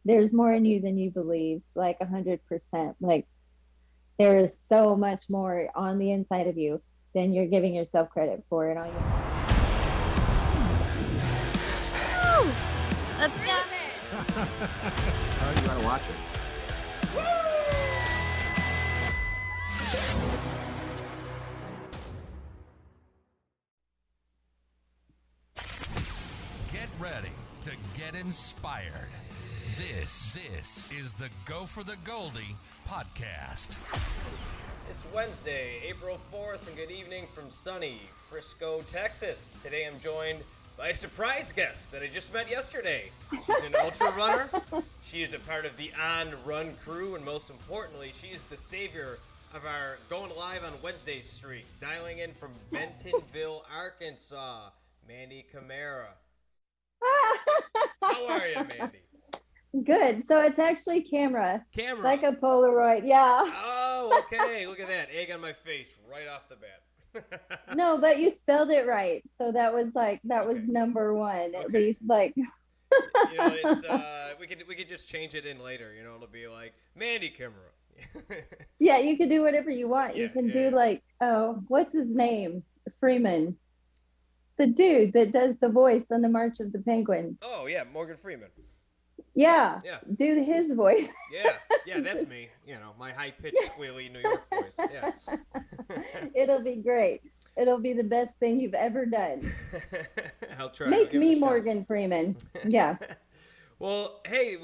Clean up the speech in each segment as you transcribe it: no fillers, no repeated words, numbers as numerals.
there's more in you than you believe, like 100%. Like there's so much more on the inside of you than you're giving yourself credit for. And all you Woo! Let's go. Oh, you gotta watch it. Get ready to get inspired. This is the Go for the Goldie podcast. It's Wednesday, April 4th, and good evening from sunny Frisco, Texas. Today I'm joined by a surprise guest that I just met yesterday. She's an ultra runner. She is a part of the On Run crew, and most importantly, she is the savior of our Going Live on Wednesday streak, dialing in from Bentonville, Arkansas, Mandy Camara. How are you, Mandy? Good. So it's actually Camara. Camara. Like a Polaroid. Yeah. Oh, okay. Look at that. Egg on my face right off the bat. No, but you spelled it right. So that was was number one, at least. Like you know, it's we could just change it in later, you know, it'll be like Mandy Camara. yeah, you could do whatever you want. Yeah, You can yeah. do like, oh, what's his name? Freeman. The dude that does the voice on the March of the Penguins. Oh yeah, Morgan Freeman. Yeah. Yeah. Do his voice. Yeah, that's me. You know, my high pitched squealy New York voice. Yeah. It'll be great. It'll be the best thing you've ever done. I'll try. Make I'll give it me a shot. Morgan Freeman. Yeah. Well, hey,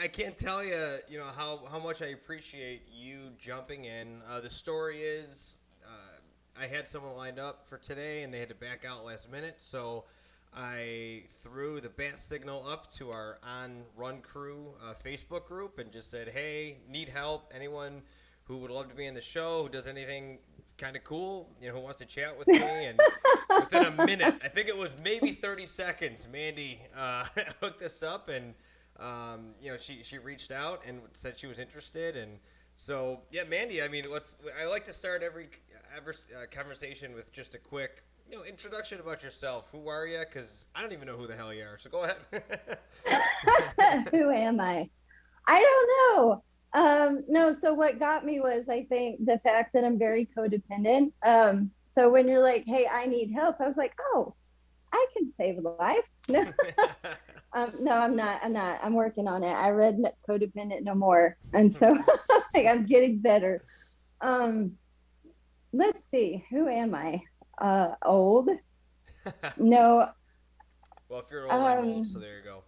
I can't tell you, you know, how much I appreciate you jumping in. The story is, I had someone lined up for today, and they had to back out last minute, so I threw the bat signal up to our On Run Crew Facebook group and just said, hey, need help? Anyone who would love to be in the show, who does anything kind of cool, you know, who wants to chat with me? And within a minute, I think it was maybe 30 seconds, Mandy hooked us up, and you know, she reached out and said she was interested. And so, yeah, Mandy, I mean, I like to start every conversation with just a quick, you know, introduction about yourself. Who are you? Because I don't even know who the hell you are. So go ahead. Who am I? I don't know. No, so what got me was, I think, the fact that I'm very codependent. So when you're like, hey, I need help, I was like, oh, I can save a life. No, no, I'm not. I'm working on it. I read Codependent No More. And so like, I'm getting better. Let's see. Who am I? Old? No. Well, if you're old, I'm old, so there you go.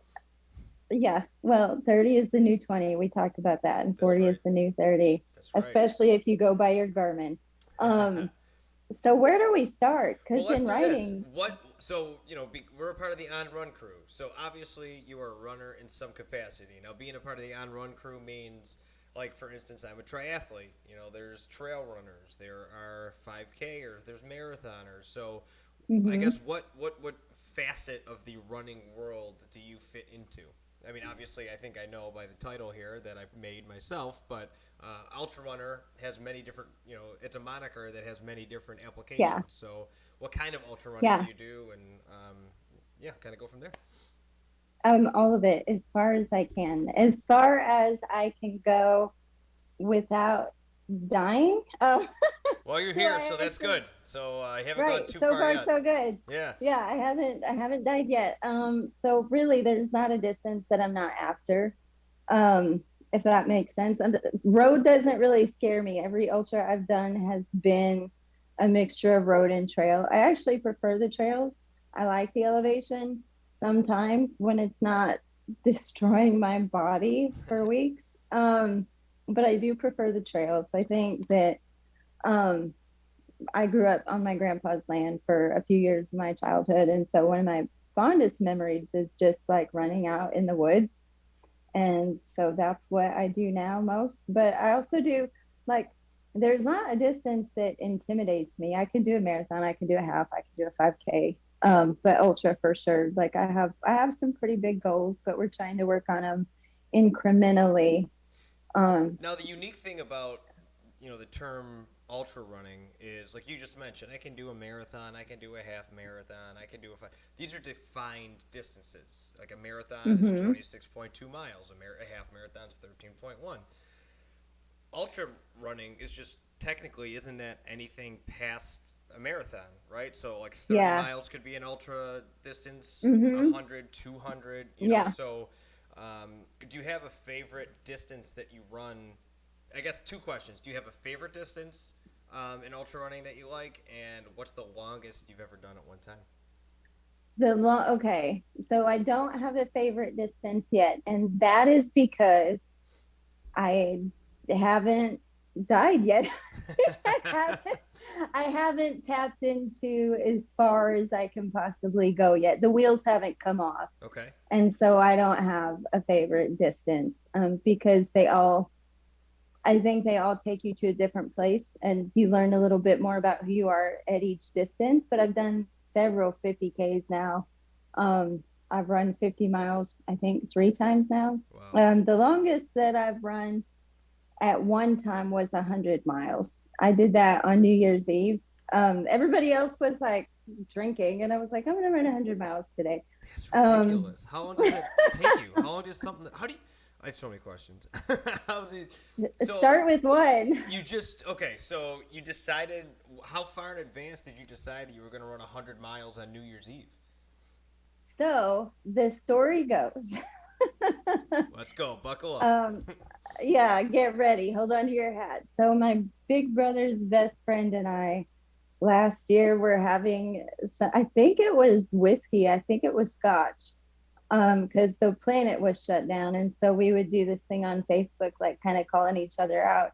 Yeah, well, 30 is the new 20. We talked about that, and 40 is the new 30, especially if you go by your Garmin. So where do we start? Because let's in do writing, this. So, you know, we're a part of the On Run crew. So obviously you are a runner in some capacity. Now, being a part of the On Run crew means, like, for instance, I'm a triathlete. You know, there's trail runners, there are 5Kers, there's marathoners. So I guess what facet of the running world do you fit into? I mean, obviously, I think I know by the title here that I've made myself, but ultra runner has many different, you know, it's a moniker that has many different applications. Yeah. So what kind of ultra running do you do? And yeah, kind of go from there. all of it, as far as I can, as far as I can go without dying. Well, you're here, so that's good. So I haven't gone too so far far yet. so good. Yeah. I haven't died yet. So really, there's not a distance that I'm not after, if that makes sense. And road doesn't really scare me. Every ultra I've done has been a mixture of road and trail. I actually prefer the trails. I like the elevation sometimes when it's not destroying my body for weeks. But I do prefer the trails. I think that I grew up on my grandpa's land for a few years of my childhood. And so one of my fondest memories is just like running out in the woods. And so that's what I do now most. But I also do, like, there's not a distance that intimidates me. I can do a marathon, I can do a half, I can do a 5K. But ultra for sure. Like I have some pretty big goals, but we're trying to work on them incrementally. Now, the unique thing about, you know, the term ultra running is like you just mentioned. I can do a marathon. I can do a half marathon. I can do these are defined distances. Like a marathon is 26.2 miles. A half marathon is 13.1. Ultra running is just technically isn't that anything past a marathon, right? So like 30 miles could be an ultra distance, 100, 200, you know. So do you have a favorite distance that you run? I guess two questions. Do you have a favorite distance in ultra running that you like, and what's the longest you've ever done at one time? Okay, so I don't have a favorite distance yet, and that is because I haven't died yet. I haven't tapped into as far as I can possibly go yet. The wheels haven't come off. Okay. And so I don't have a favorite distance because I think they all take you to a different place, and you learn a little bit more about who you are at each distance. But I've done several 50Ks now. I've run 50 miles, I think 3 times now. Wow. The longest that I've run at one time was 100 miles. I did that on New Year's Eve. Everybody else was like drinking, and I was like, I'm going to run 100 miles today. That's ridiculous. How long does it take you? How long does something? How do you? I have so many questions. Start with one. So you decided, how far in advance did you decide that you were going to run 100 miles on New Year's Eve? So the story goes. Let's go. Buckle up. Yeah, get ready. Hold on to your hat. So my big brother's best friend and I last year were having, I think it was whiskey. I think it was scotch. Because the planet was shut down. And so we would do this thing on Facebook, like kind of calling each other out.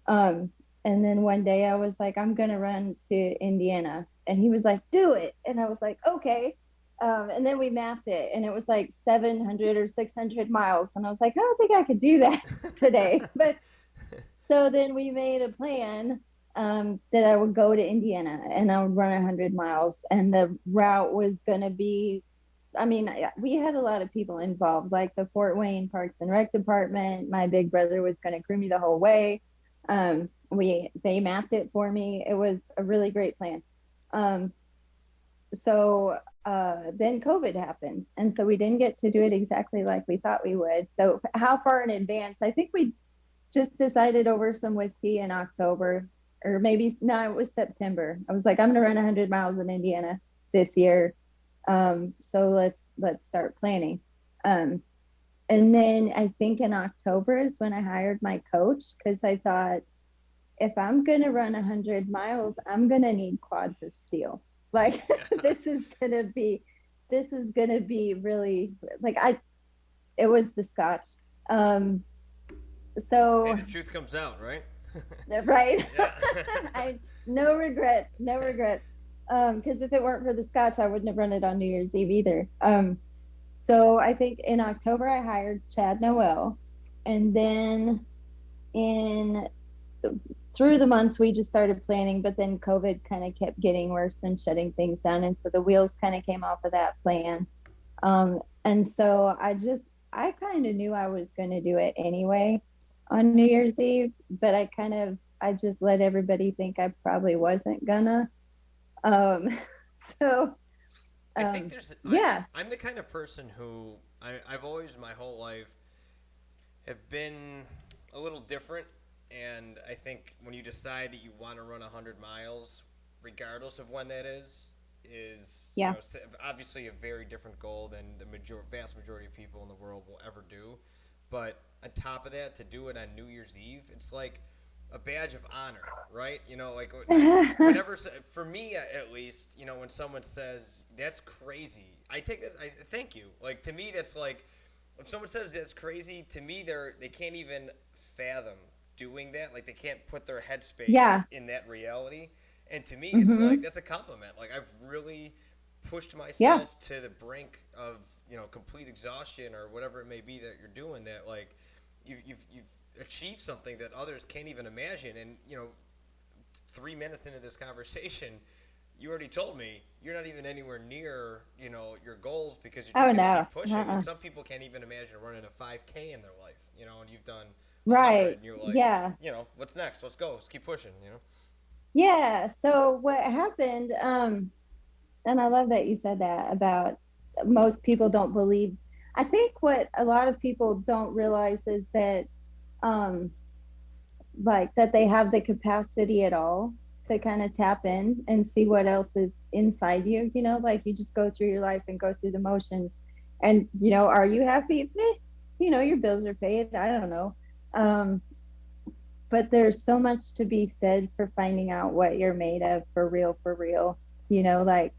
And then one day I was like, I'm going to run to Indiana. And he was like, do it. And I was like, okay. And then we mapped it, and it was like 700 or 600 miles. And I was like, I don't think I could do that today. But so then we made a plan that I would go to Indiana and I would run 100 miles. And the route was going to be, I mean, we had a lot of people involved, like the Fort Wayne Parks and Rec Department. My big brother was going to crew me the whole way. They mapped it for me. It was a really great plan. So then COVID happened, and so we didn't get to do it exactly like we thought we would. So how far in advance? I think we just decided over some whiskey in October, or maybe no, it was September. I was like, I'm gonna run 100 miles in Indiana this year. So let's start planning. And then I think in October is when I hired my coach, because I thought, if I'm gonna run 100 miles, I'm gonna need quads of steel. Like this is gonna be really like it was the scotch. So hey, the truth comes out, right? Right. No regrets. Because if it weren't for the scotch, I wouldn't have run it on New Year's Eve either. So I think in October I hired Chad Noel, and then through the months we just started planning, but then COVID kind of kept getting worse and shutting things down, and so the wheels kind of came off of that plan. And so I kind of knew I was going to do it anyway on New Year's Eve, but I just let everybody think I probably wasn't gonna. So I think I'm the kind of person who I've always my whole life have been a little different. And I think when you decide that you want to run 100 miles, regardless of when that is you know, obviously a very different goal than the vast majority of people in the world will ever do. But on top of that, to do it on New Year's Eve, it's like a badge of honor, right? You know, like whenever, for me at least, you know, when someone says, that's crazy, I take this, thank you. Like, to me, that's like, if someone says that's crazy, to me, they can't even fathom doing that. Like, they can't put their headspace in that reality. And to me, it's like, that's a compliment. Like, I've really pushed myself to the brink of, you know, complete exhaustion or whatever it may be that you're doing, that like you've achieved something that others can't even imagine. And, you know, 3 minutes into this conversation, you already told me you're not even anywhere near, you know, your goals, because you're just going to keep pushing. And some people can't even imagine running a 5K in their life, you know, and you've done 100, and you're like, you know, what's next? Let's go. Let's keep pushing, you know? Yeah. So what happened, and I love that you said that about most people don't believe. I think what a lot of people don't realize is that, um, like that they have the capacity at all to kind of tap in and see what else is inside you, like you just go through your life and go through the motions. And, are you happy? Your bills are paid. I don't know. Um, but there's so much to be said for finding out what you're made of for real, for real. Like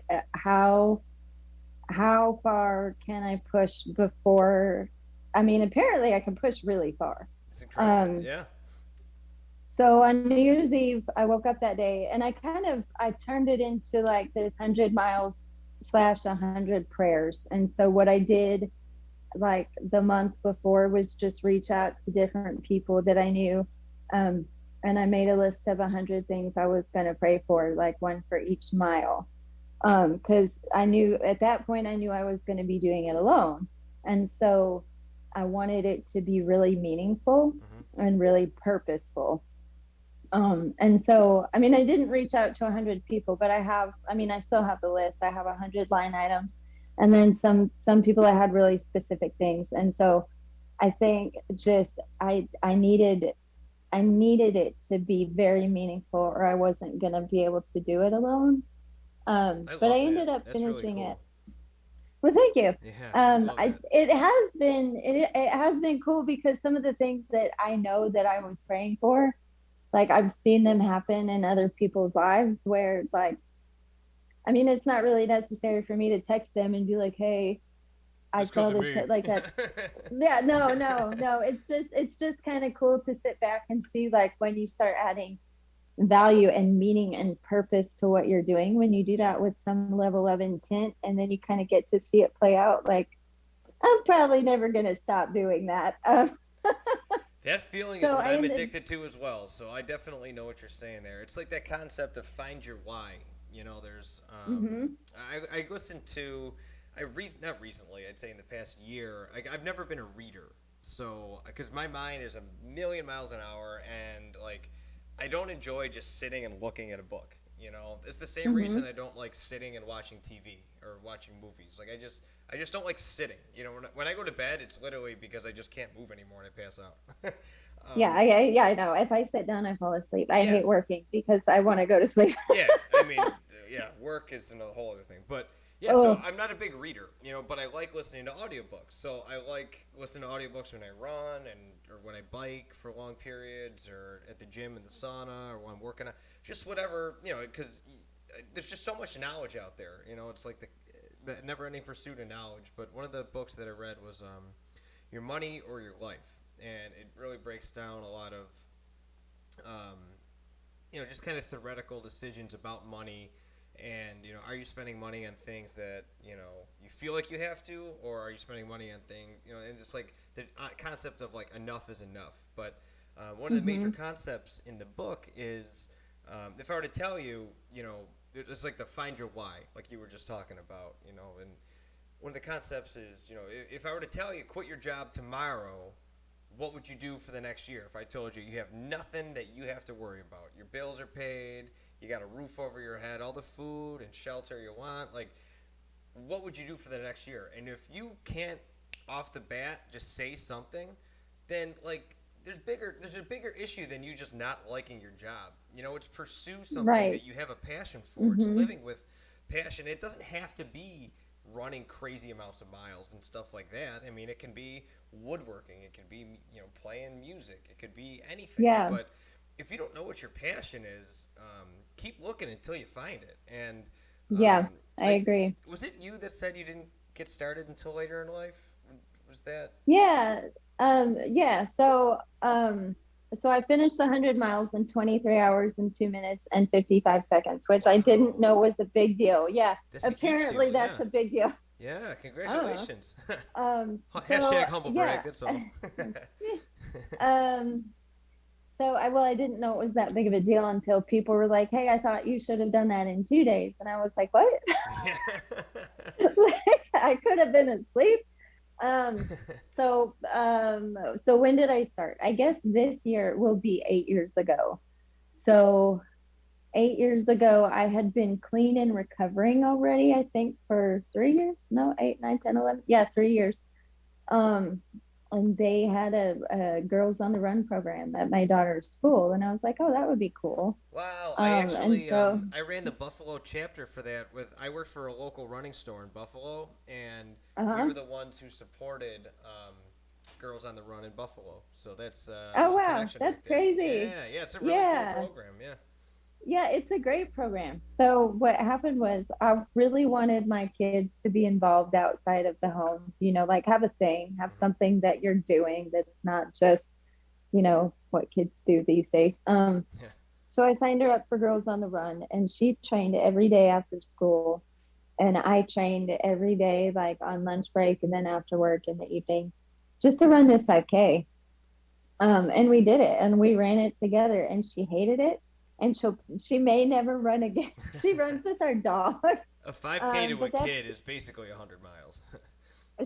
how far can I push before? I mean, apparently I can push really far. It's incredible. Um, Yeah. so on New Year's Eve, I woke up that day and I turned it into like this 100 miles slash 100 prayers. And so what I did like the month before was just reach out to different people that I knew. Um, and I made a list of 100 things I was going to pray for, like one for each mile. Because I knew at that point, I knew I was going to be doing it alone. And so I wanted it to be really meaningful and really purposeful. And so, I mean, I didn't reach out to 100 people, but I still have the list. I have 100 line items, and then some people I had really specific things. And so I think just, I needed it to be very meaningful or I wasn't going to be able to do it alone. I But love I that. ended up That's really finishing it. cool. Well, thank you. Yeah, I love that. It has been cool because some of the things that I know that I was praying for, like I've seen them happen in other people's lives where like, I mean, it's not really necessary for me to text them and be like, hey, I Just because saw of this, me. like that. Yeah, no, no, no. It's just kind of cool to sit back and see like when you start adding value and meaning and purpose to what you're doing, when you do Yeah. that with some level of intent, and then you kind of get to see it play out. Like, I'm probably never going to stop doing that. That feeling is So what I I'm ended, addicted to as well. So I definitely know what you're saying there. It's like that concept of find your why. You know, there's hmm I listened to not recently. I'd say in the past year. I've never been a reader. So because my mind is a million miles an hour, and like I don't enjoy just sitting and looking at a book. You know, it's the same reason hmm I don't like sitting and watching TV or watching movies. Like I just don't like sitting. You know, when I go to bed, it's literally because I just can't move anymore and I pass out. yeah, um, yeah, I know. If I sit down, I fall asleep. I yeah, hate working because I want to go to sleep. yeah. I mean, yeah, work is another whole other thing. But yeah, so Oh, I'm not a big reader, you know, but I like listening to audiobooks. So I like listening to audiobooks when I run and or when I bike for long periods or at the gym in the sauna or when I'm working on just whatever, you know, because there's just so much knowledge out there. You know, it's like the never-ending pursuit of knowledge. But one of the books that I read was Your Money or Your Life, and it really breaks down a lot of um, you know, just kind of theoretical decisions about money. And, you know, are you spending money on things that, you know, you feel like you have to, or are you spending money on things, you know, and just like the concept of like enough is enough. But one of the major hmm concepts in the book is if I were to tell you, you know, it's like the find your why, like you were just talking about, you know, and one of the concepts is, you know, if I were to tell you quit your job tomorrow, what would you do for the next year if I told you you have nothing that you have to worry about? Your bills are paid, you got a roof over your head, all the food and shelter you want. Like, what would you do for the next year? And if you can't off the bat just say something, then like there's a bigger issue than you just not liking your job. You know, it's pursue something right. that you have a passion for. It's hmm living with passion. It doesn't have to be running crazy amounts of miles and stuff like that. I mean, it can be woodworking, it could be, you know, playing music, it could be anything. Yeah, But if you don't know what your passion is, keep looking until you find it. And yeah, I I agree. was it you that said you didn't get started until later in life? Was that? Yeah. Yeah. So I finished 100 miles in 23 hours and 2 minutes and 55 seconds, which I didn't Wow, know was a big deal. Yeah. that's a huge deal. Apparently that's Yeah, a big deal. yeah. I don't know. Congratulations. So Hashtag humble brag. yeah. That's all. um, I didn't know it was that big of a deal until people were like, hey, I thought you should have done that in 2 days. And I was like, what? Yeah. Like, I could have been asleep. Um, so when did I start? I guess this year will be 8 years ago. So 8 years ago, I had been clean and recovering already, I think for 3 years. No, 8, 9, 10, 11. Yeah, 3 years. Um, and they had a Girls on the Run program at my daughter's school. And I was like, oh, that would be cool. Wow, And so, I ran the Buffalo chapter for that. I worked for a local running store in Buffalo, and we uh-huh. were the ones who supported Girls on the Run in Buffalo. So Oh, there's a wow, connection right that's there. crazy. Yeah, it's a really cool Yeah. program. Yeah. Yeah, it's a great program. So what happened was I really wanted my kids to be involved outside of the home, like have a thing, have Hmm. something that you're doing that's not just, what kids do these days. Yeah. So I signed her up for Girls on the Run, and she trained every day after school. And I trained every day, like on lunch break and then after work in the evenings, just to run this 5K. And we did it, and we ran it together, and she hated it, and she may never run again. She runs with our dog. A 5K to a But that's kid is basically 100 miles.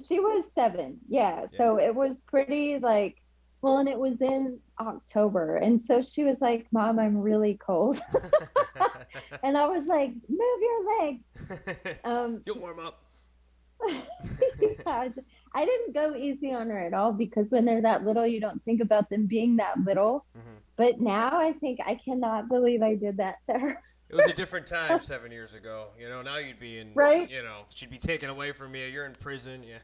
she was 7, yeah. Yeah. So it was pretty like, well, and it was in October, and so she was like, "Mom, I'm really cold," and I was like, "Move your legs." Um, You'll warm up. yeah, I didn't go easy on her at all because when they're that little, you don't think about them being that little. Hmm. But now I think I cannot believe I did that to her. It was a different time 7 years ago. Now you'd be in, Right? she'd be taken away from you. You're in prison. Yeah.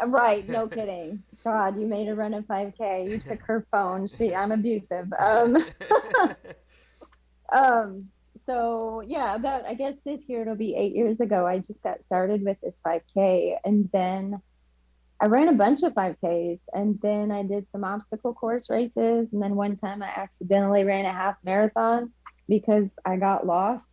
Right. No kidding. God, you made her run a 5K. You took her phone. I'm abusive. Um, so yeah, about, I guess this year it'll be 8 years ago. I just got started with this 5K, and then I ran a bunch of 5Ks, and then I did some obstacle course races. And then one time I accidentally ran a half marathon because I got lost.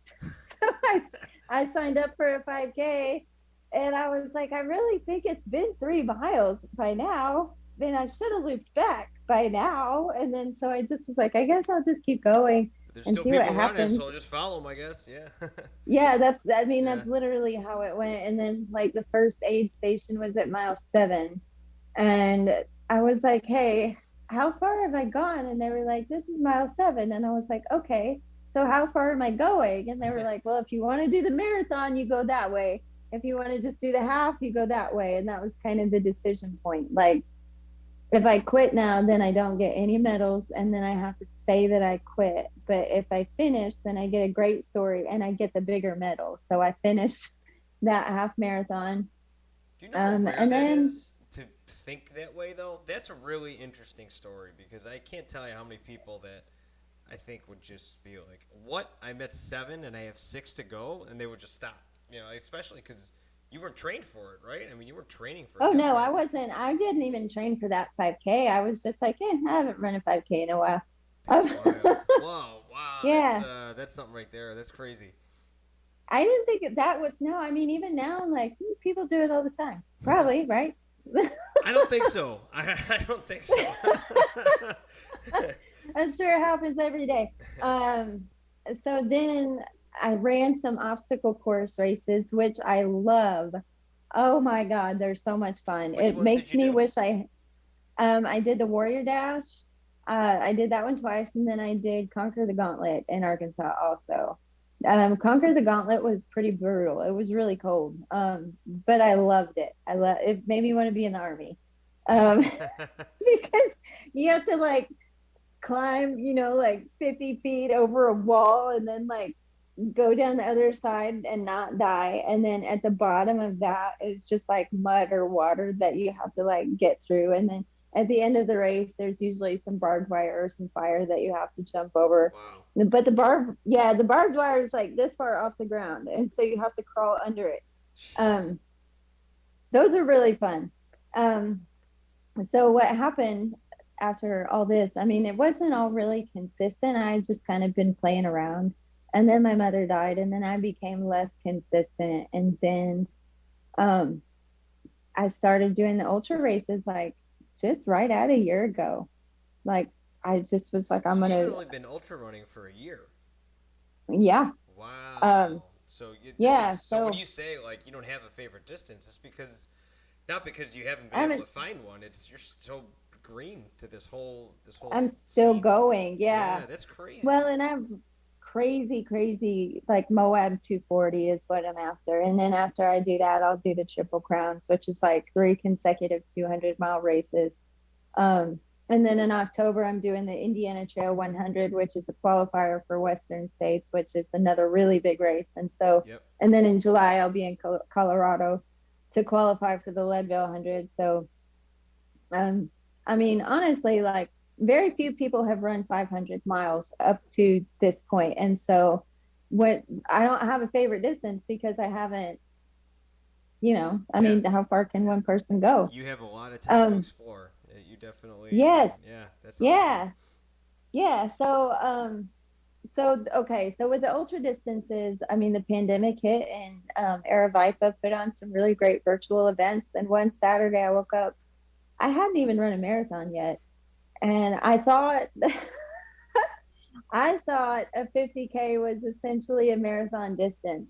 So I signed up for a 5K, and I was like, I really think it's been 3 miles by now. Then I should have looped back by now. And then so I just was like, I guess I'll just keep going There's and still see what people running, happens. so I'll just follow them, I guess. Yeah. Yeah, I mean, Yeah. that's literally how it went. And then, like, the first aid station was at mile 7. And I was like, hey, how far have I gone? And they were like, this is mile 7. And I was like, okay, so how far am I going? And they were like, well, if you want to do the marathon, you go that way. If you want to just do the half, you go that way. And that was kind of the decision point. Like, if I quit now, then I don't get any medals, and then I have to say that I quit. But if I finish, then I get a great story and I get the bigger medal. So I finished that half marathon. Do you know how rare And that then, is to think that way, though? That's a really interesting story because I can't tell you how many people that I think would just be like, "What? I'm at 7 and I have 6 to go," and they would just stop. Especially because you weren't trained for it, right? I mean, you weren't training for a oh half no, I marathon. wasn't. I didn't even train for that 5K. I was just like, I haven't run a 5K in a while. That's wild. Whoa, wow, Yeah, that's something right there. That's crazy. I didn't think that was, no, I mean, even now, I'm like, people do it all the time. Probably, right? I don't think so. I don't think so. I'm sure it happens every day. So then I ran some obstacle course races, which I love. Oh my God, they're so much fun. Which It ones did makes you me do? wish I did the Warrior Dash. I did that one twice, and then I did Conquer the Gauntlet in Arkansas also. Conquer the Gauntlet was pretty brutal. It was really cold, but I loved it. It made me want to be in the army, because you have to like climb, like 50 feet over a wall, and then like go down the other side and not die. And then at the bottom of that is just like mud or water that you have to like get through. And then at the end of the race, there's usually some barbed wire or some fire that you have to jump over. Wow. But the barbed wire is like this far off the ground. And so you have to crawl under it. Jeez. Um, those are really fun. Um, so what happened after all this, I mean, it wasn't all really consistent. I just kind of been playing around. And then my mother died, and then I became less consistent. And then um, I started doing the ultra races like just right at a year ago. Like I just was like, I'm So you've gonna, only been ultra running for a year. yeah, Wow. This is yeah. so when So you say like you don't have a favorite distance, it's because not because you haven't been able to I haven't, find one. It's you're so green to this whole I'm still scene. going. Yeah. Yeah, that's crazy. Well, and I've crazy, like Moab 240 is what I'm after. And then after I do that, I'll do the Triple Crowns, which is like 3 consecutive 200-mile races. Um, and then in October, I'm doing the Indiana Trail 100, which is a qualifier for Western States, which is another really big race. And so, Yep. and then in July, I'll be in Colorado to qualify for the Leadville 100. So, I mean, honestly, like very few people have run 500 miles up to this point. And so, what I don't have a favorite distance because I haven't, I mean, how far can one person go? You have a lot of time to Um, explore. You definitely. yes, Yeah, that's awesome. yeah, yeah. So okay, so with the ultra distances, I mean, the pandemic hit and Aravipa put on some really great virtual events. And one Saturday, I woke up, I hadn't even run a marathon yet, and I thought I thought a 50K was essentially a marathon distance.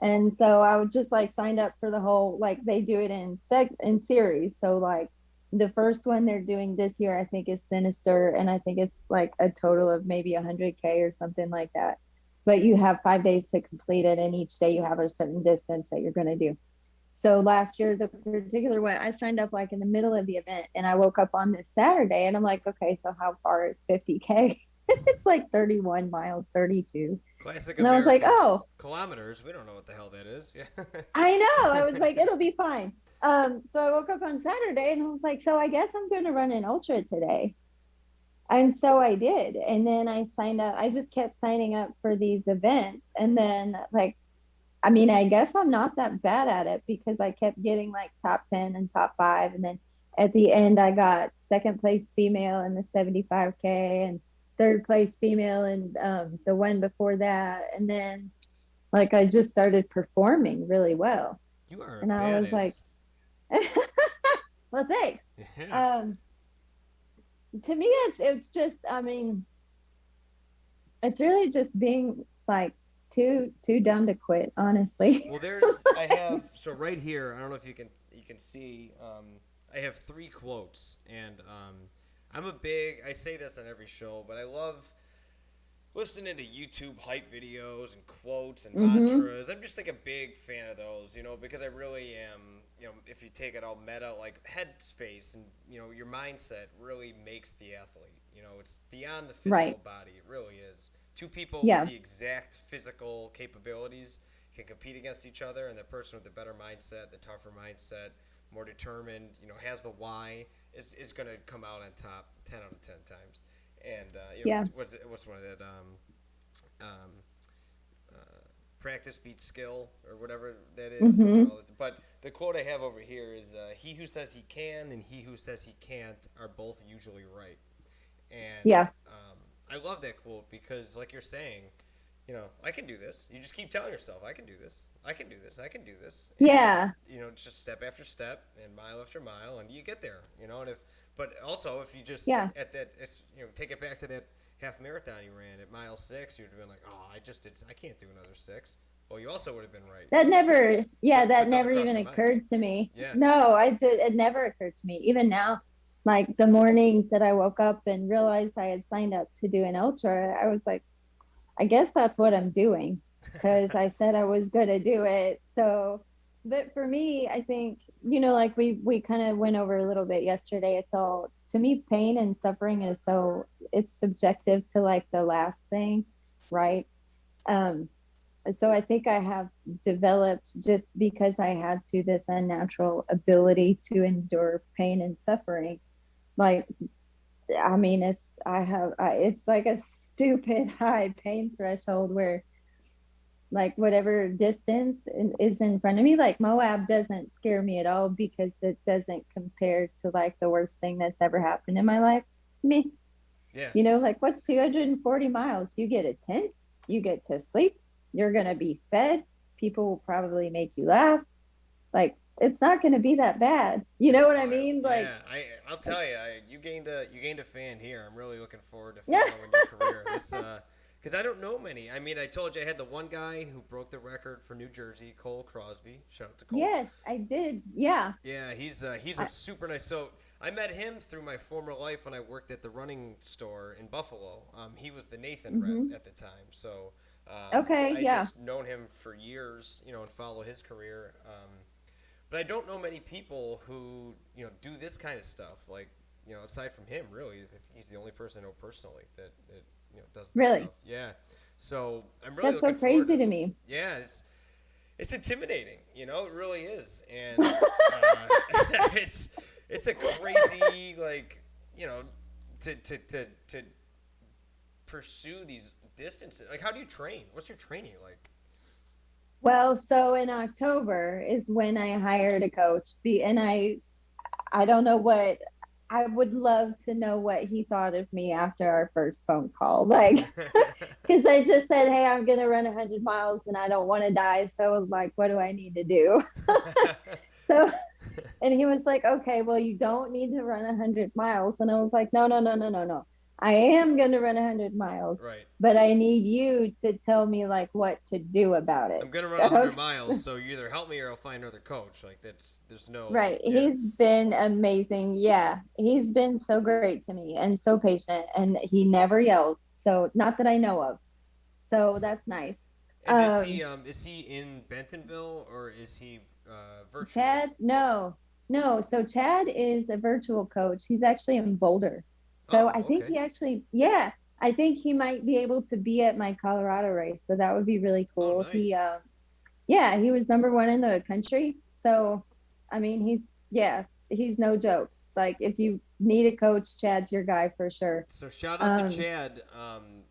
And so I would just like signed up for the whole, like they do it in series. So like the first one they're doing this year, I think is Sinister. And I think it's like a total of maybe 100K or something like that. But you have 5 days to complete it. And each day you have a certain distance that you're going to do. So last year, the particular one, I signed up like in the middle of the event and I woke up on this Saturday and I'm like, okay, so how far is 50K? It's like 31 miles, 32. Classic And I was like, American. oh, Kilometers. We don't know what the hell that is. Yeah. I know. I was like, it'll be fine. So I woke up on Saturday and I was like, so I guess I'm going to run an ultra today. And so I did. And then I signed up. I just kept signing up for these events. And then, like, I mean, I guess I'm not that bad at it because I kept getting like top 10 and top 5. And then at the end, I got second place female in the 75K and third place female in the one before that. And then, like, I just started performing really well. You are a And I was like, badass. well, thanks. Yeah. To me, it's just, I mean, it's really just being like too dumb to quit, honestly. Well, I have so right here. I don't know if you can see. I have 3 quotes, and I say this on every show, but I love listening to YouTube hype videos and quotes and mantras. I'm just like a big fan of those, because I really am, if you take it all meta, like headspace and, your mindset really makes the athlete. It's beyond the physical Right. body. It really is. 2 people Yeah. with the exact physical capabilities can compete against each other, and the person with the better mindset, the tougher mindset, more determined, has the why, is going to come out on top 10 out of 10 times. And Yeah. what's one of that practice beats skill or whatever that is. But the quote I have over here is he who says he can and he who says he can't are both usually right. And Yeah. I love that quote because, like you're saying, I can do this. You just keep telling yourself, I can do this. I can do this. I can do this. And, Yeah. It's just step after step and mile after mile, and you get there. But also if you just Yeah. take it back to that half marathon you ran at mile 6, you'd have been like, oh, I can't do another 6. Well, you also would have been right. That never, yeah, That that doesn't never cross even your mind. occurred to me. Yeah. No, it never occurred to me. Even now, like the mornings that I woke up and realized I had signed up to do an ultra, I was like, I guess that's what I'm doing because I said I was going to do it. So, but for me, I think, like we kind of went over a little bit yesterday. It's all, to me, pain and suffering is it's subjective to like the last thing, right? So I think I have developed, just because I had this unnatural ability to endure pain and suffering. Like, I mean, it's like a stupid high pain threshold where, like, whatever distance is in front of me, like Moab doesn't scare me at all because it doesn't compare to like the worst thing that's ever happened in my life. Me, Yeah. like what's 240 miles? You get a tent, you get to sleep, you're going to be fed, people will probably make you laugh. Like, it's not going to be that bad. You know what I mean? Like, yeah, I'll tell you, you gained a fan here. I'm really looking forward to following your career. Because I don't know many. I mean, I told you I had the one guy who broke the record for New Jersey, Cole Crosby. Shout out to Cole. yes, I did. Yeah. Yeah, he's super nice. So I met him through my former life when I worked at the running store in Buffalo. He was the Nathan rep at the time, so Okay, I yeah. just known him for years, and follow his career. But I don't know many people who do this kind of stuff. Like aside from him, really, I think he's the only person I know personally that does this Really? stuff. Yeah. So I'm really That's so looking forward crazy to me. Yeah, it's intimidating. It really is, and it's a crazy to pursue these distances. Like, how do you train? What's your training like? Well, so in October is when I hired a coach, and I don't know what I would love to know what he thought of me after our first phone call. Like, because I just said, hey, I'm going to run 100 miles and I don't want to die. So, like, what do I need to do? So, and he was like, okay, well, you don't need to run 100 miles. And I was like, no, no, no, no, no, no. I am going to run 100 miles, Right. but I need you to tell me like what to do about it. I'm gonna run 100 miles, so you either help me or I'll find another coach. Like, there's no. Right. Yeah. He's been amazing. Yeah. He's been so great to me and so patient, and he never yells. So, not that I know of. So that's nice. And is he in Bentonville or is he virtual? Chad, no, no. So Chad is a virtual coach. He's actually in Boulder. So Oh, I think okay. he actually, yeah, I think he might be able to be at my Colorado race. So that would be really Oh, cool. nice. Yeah, he was number one in the country. So, I mean, he's no joke. Like, if you need a coach, Chad's your guy for sure. So shout out to Chad.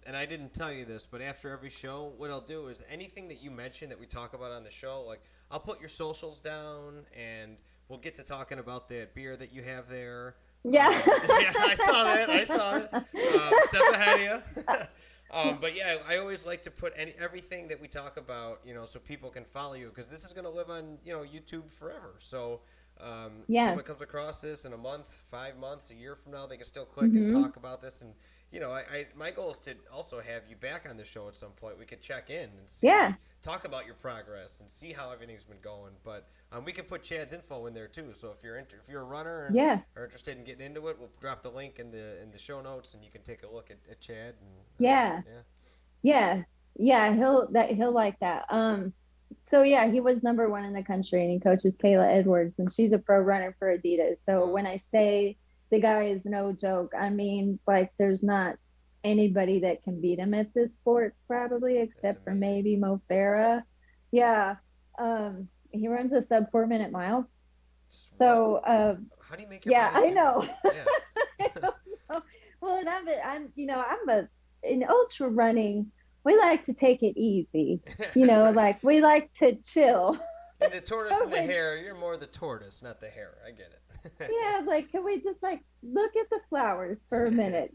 And I didn't tell you this, but after every show, what I'll do is anything that you mention that we talk about on the show, like, I'll put your socials down and we'll get to talking about that beer that you have there. Yeah. Yeah, I saw it. Step ahead of you. But yeah, I always like to put everything that we talk about, so people can follow you, because this is going to live on, YouTube forever. So Yeah. someone comes across this in a month, 5 months, a year from now, they can still click and talk about this. And my goal is to also have you back on the show at some point. We could check in and see, Yeah. talk about your progress and see how everything's been going. But we can put Chad's info in there too. So if you're a runner and Yeah. are interested in getting into it, we'll drop the link in the show notes, and you can take a look at Chad. And, Yeah. Yeah. He'll like that. So yeah, he was number one in the country, and he coaches Kayla Edwards, and she's a pro runner for Adidas. So Wow. when I say the guy is no joke, I mean, like, there's not anybody that can beat him at this sport, probably, except for amazing. maybe Mo Farah. Yeah. He runs a sub 4 minute mile. Just So how do you make your yeah, body I do know. that? Yeah. I don't know. Well, and in ultra running, we like to take it easy. Right. Like, we like to chill. And the tortoise and the Like, hare, you're more the tortoise, not the hare. I get it. yeah, like, can we just like look at the flowers for a minute,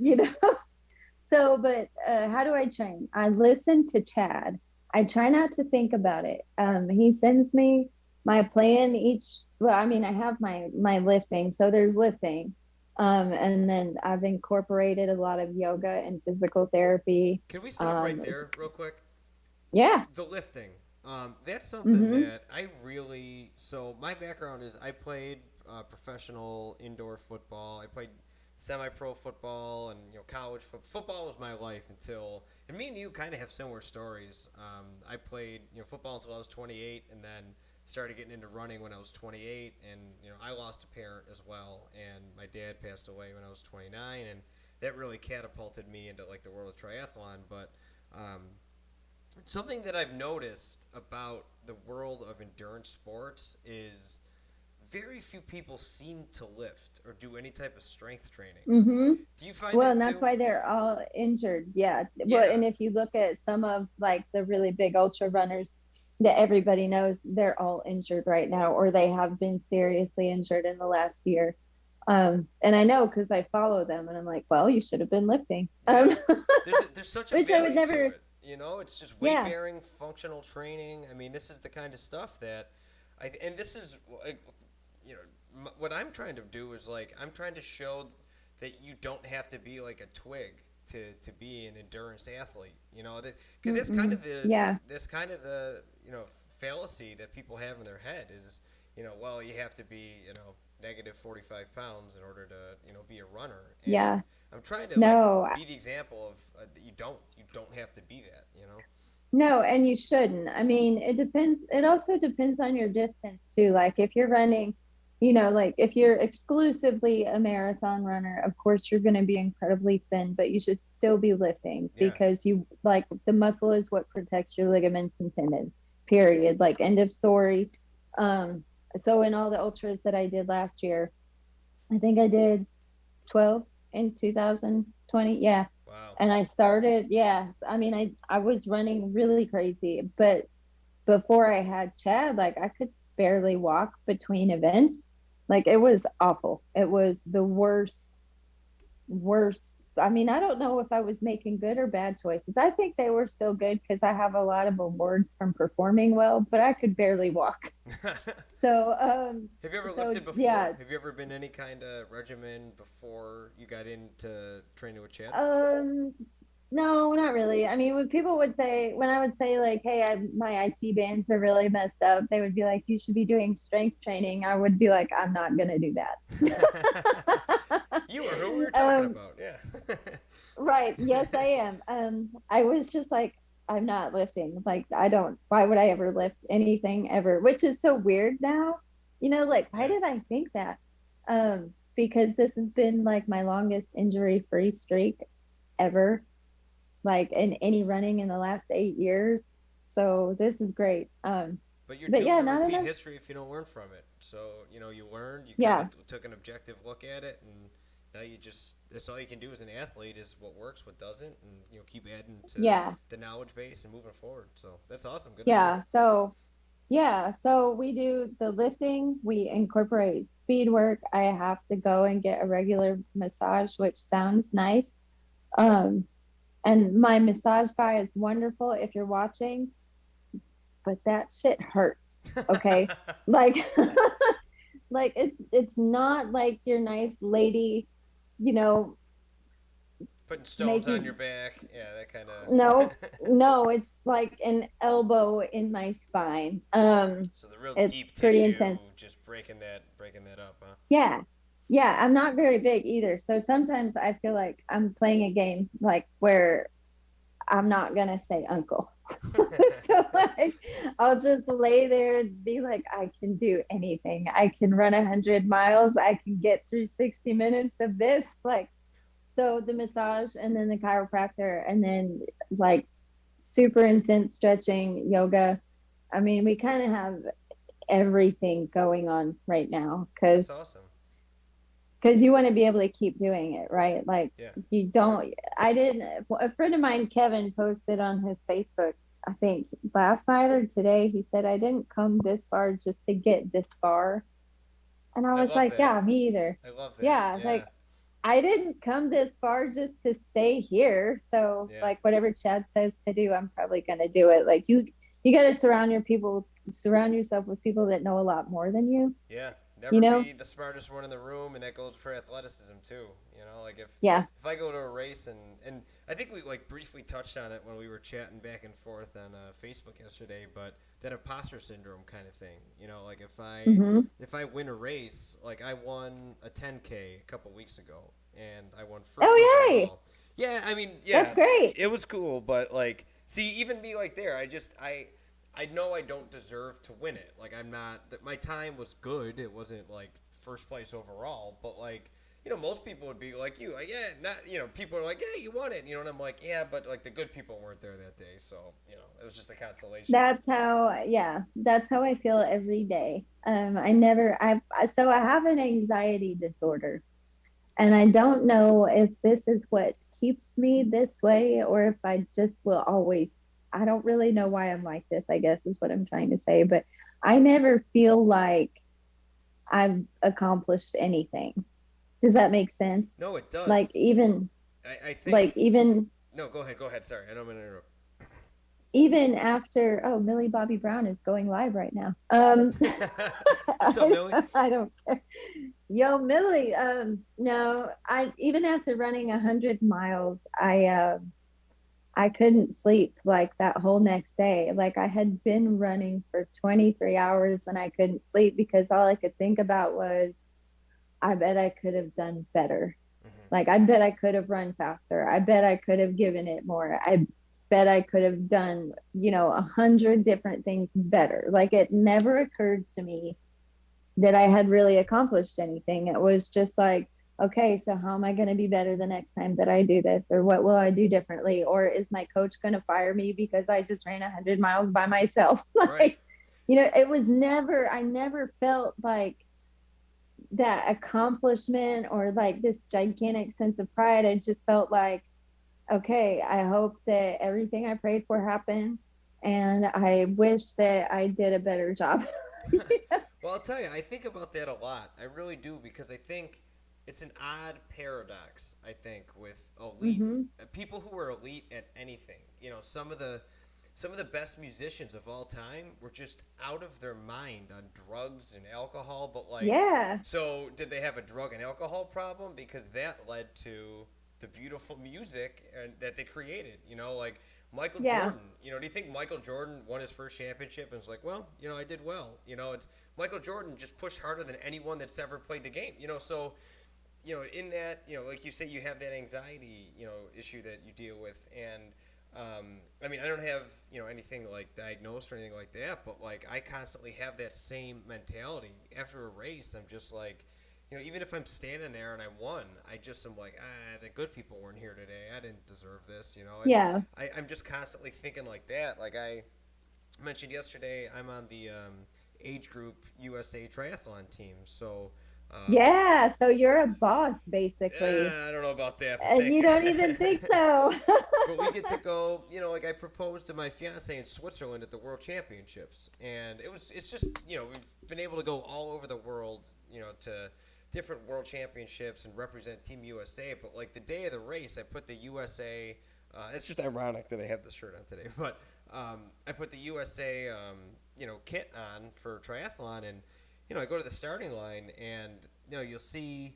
So, but how do I train? I listen to Chad. I try not to think about it. He sends me my plan well, I mean, I have my lifting, so there's lifting. And then I've incorporated a lot of yoga and physical therapy. Can we stop right there real quick? Yeah. The lifting. That's something that I really. So my background is I played professional indoor football. I played semi-pro football and college football was my life until. And me and you kind of have similar stories. I played football until I was 28, and then started getting into running when I was 28. And I lost a parent as well, and my dad passed away when I was 29, and that really catapulted me into like the world of triathlon. But something that I've noticed about the world of endurance sports is very few people seem to lift or do any type of strength training. Do you find Well, that and that's too? why they're all injured. Yeah. Yeah. Well, and if you look at some of like the really big ultra runners that everybody knows, they're all injured right now, or they have been seriously injured in the last year. And I know because I follow them, and I'm like, well, you should have been lifting. Yeah. There's such a Which I would value never. to it. It's just weight Yeah. bearing, functional training. I mean, this is the kind of stuff that and this is what I'm trying to do is like I'm trying to show that you don't have to be like a twig to be an endurance athlete. Because that's kind of the fallacy that people have in their head is well, you have to be negative 45 pounds in order to, be a runner. And Yeah. I'm trying to No, be the example of that you don't have to be that. no, and you shouldn't. I mean, it depends. It also depends on your distance too. Like if you're running, like if you're exclusively a marathon runner, of course you're going to be incredibly thin, but you should still be lifting Yeah. because the muscle is what protects your ligaments and tendons, period. Like end of story. Um, so in all the ultras that I did last year, I think I did 12 in 2020. Yeah. Wow. And I started, yeah. I mean, I was running really crazy, but before I had Chad, like I could barely walk between events. Like it was awful. It was the worst. I mean, I don't know if I was making good or bad choices. I think they were still good because I have a lot of awards from performing well, but I could barely walk. So, Have you ever so lifted before? yeah, Have you ever been any kind of regimen before you got into training with Chad? no, not really. I mean, when I would say like, hey, my IT bands are really messed up, they would be like, you should be doing strength training. I would be like, I'm not gonna do that. You are who we were talking about, yeah. Right. Yes, I am. I was just like, I'm not lifting. Like, why would I ever lift anything ever? Which is so weird now. Like, why Yeah. did I think that? Because this has been like my longest injury-free streak ever, like in any running in the last 8 years. So this is great. But you're But doomed yeah, to not repeat enough. history if you don't learn from it. So, you learned, you Yeah. kind of took an objective look at it, and now that's all you can do as an athlete is what works, what doesn't, and, keep adding to Yeah. the knowledge base and moving forward. So that's awesome. Good Yeah. on So we do the lifting, we incorporate speed work. I have to go and get a regular massage, which sounds nice. Um, and my massage guy is wonderful if you're watching, but that shit hurts. Okay. Like, like it's not like your nice lady, you know, Putting stones on making, your back. Yeah, that kind no, of. no, it's like an elbow in my spine. So the real It's deep pretty tissue, intense. just breaking that up, huh? Yeah. Yeah, I'm not very big either. So sometimes I feel like I'm playing a game like where I'm not gonna say uncle. So like I'll just lay there and be like, I can do anything. I can run 100 miles. I can get through 60 minutes of this. Like, so the massage and then the chiropractor and then like super intense stretching, yoga. I mean, we kind of have everything going on right now That's awesome. because you want to be able to keep doing it, right? Like Yeah. you don't. I didn't. A friend of mine, Kevin, posted on his Facebook, I think last night or today. He said, "I didn't come this far just to get this far," and I I was love like, that. "Yeah, me either." I love that. Yeah, Yeah. like I didn't come this far just to stay here. So Yeah. like whatever Chad says to do, I'm probably gonna do it. Like you got to surround yourself with people that know a lot more than you. Yeah. You Never know? be the smartest one in the room, and that goes for athleticism too. Like Yeah. if I go to a race and I think we like briefly touched on it when we were chatting back and forth on Facebook yesterday, but that imposter syndrome kind of thing. Like Hmm. if I win a race, like I won a 10K a couple weeks ago, and I won first Oh yay! overall. Yeah, I mean, That's yeah, great. it was cool, but like, see, even me like there, I know I don't deserve to win it. Like I'm not. That my time was good. It wasn't like first place overall, but like most people would be like you. Like yeah, not people are like yeah, you won it. And I'm like yeah, but like the good people weren't there that day, so it was just a consolation. That's how I feel every day. So I have an anxiety disorder, and I don't know if this is what keeps me this way or if I just will always. I don't really know why I'm like this, I guess is what I'm trying to say, but I never feel like I've accomplished anything. Does that make sense? No, it does. Like even I think. like even No, go ahead. Go ahead. Sorry, I don't mean to interrupt. even after Millie Bobby Brown is going live right now. What's up, Millie? I don't care. Yo, Millie. No, I even after running 100 miles, I couldn't sleep like that whole next day. Like I had been running for 23 hours and I couldn't sleep because all I could think about was I bet I could have done better. Mm-hmm. Like, I bet I could have run faster. I bet I could have given it more. I bet I could have done, 100 different things better. Like, it never occurred to me that I had really accomplished anything. It was just like, okay, so how am I going to be better the next time that I do this? Or what will I do differently? Or is my coach going to fire me because I just ran 100 miles by myself? Right. Like, it was never, I never felt like that accomplishment or like this gigantic sense of pride. I just felt like, okay, I hope that everything I prayed for happens. And I wish that I did a better job. Well, I'll tell you, I think about that a lot. I really do, because I think it's an odd paradox. I think with elite Mm-hmm. people who are elite at anything. Some of the best musicians of all time were just out of their mind on drugs and alcohol. But like, Yeah. so did they have a drug and alcohol problem? Because that led to the beautiful music that they created. Like Michael Yeah. Jordan. Do you think Michael Jordan won his first championship and was like, well, I did well. It's Michael Jordan just pushed harder than anyone that's ever played the game. So in that, like you say, you have that anxiety, issue that you deal with. And I mean, I don't have, anything like diagnosed or anything like that, but like I constantly have that same mentality after a race. I'm just like, even if I'm standing there and I won, I'm like, the good people weren't here today. I didn't deserve this, And Yeah. I'm just constantly thinking like that. Like I mentioned yesterday, I'm on the age group USA triathlon team. So, Yeah. So you're a boss, basically. I don't know about that, but And thank you you. don't even think so. But we get to go, like I proposed to my fiance in Switzerland at the World Championships, and it's just, we've been able to go all over the world, to different World Championships and represent Team USA. But like the day of the race, I put the USA. It's just ironic that I have this shirt on today, but I put the USA, kit on for triathlon, and I go to the starting line, and you'll see.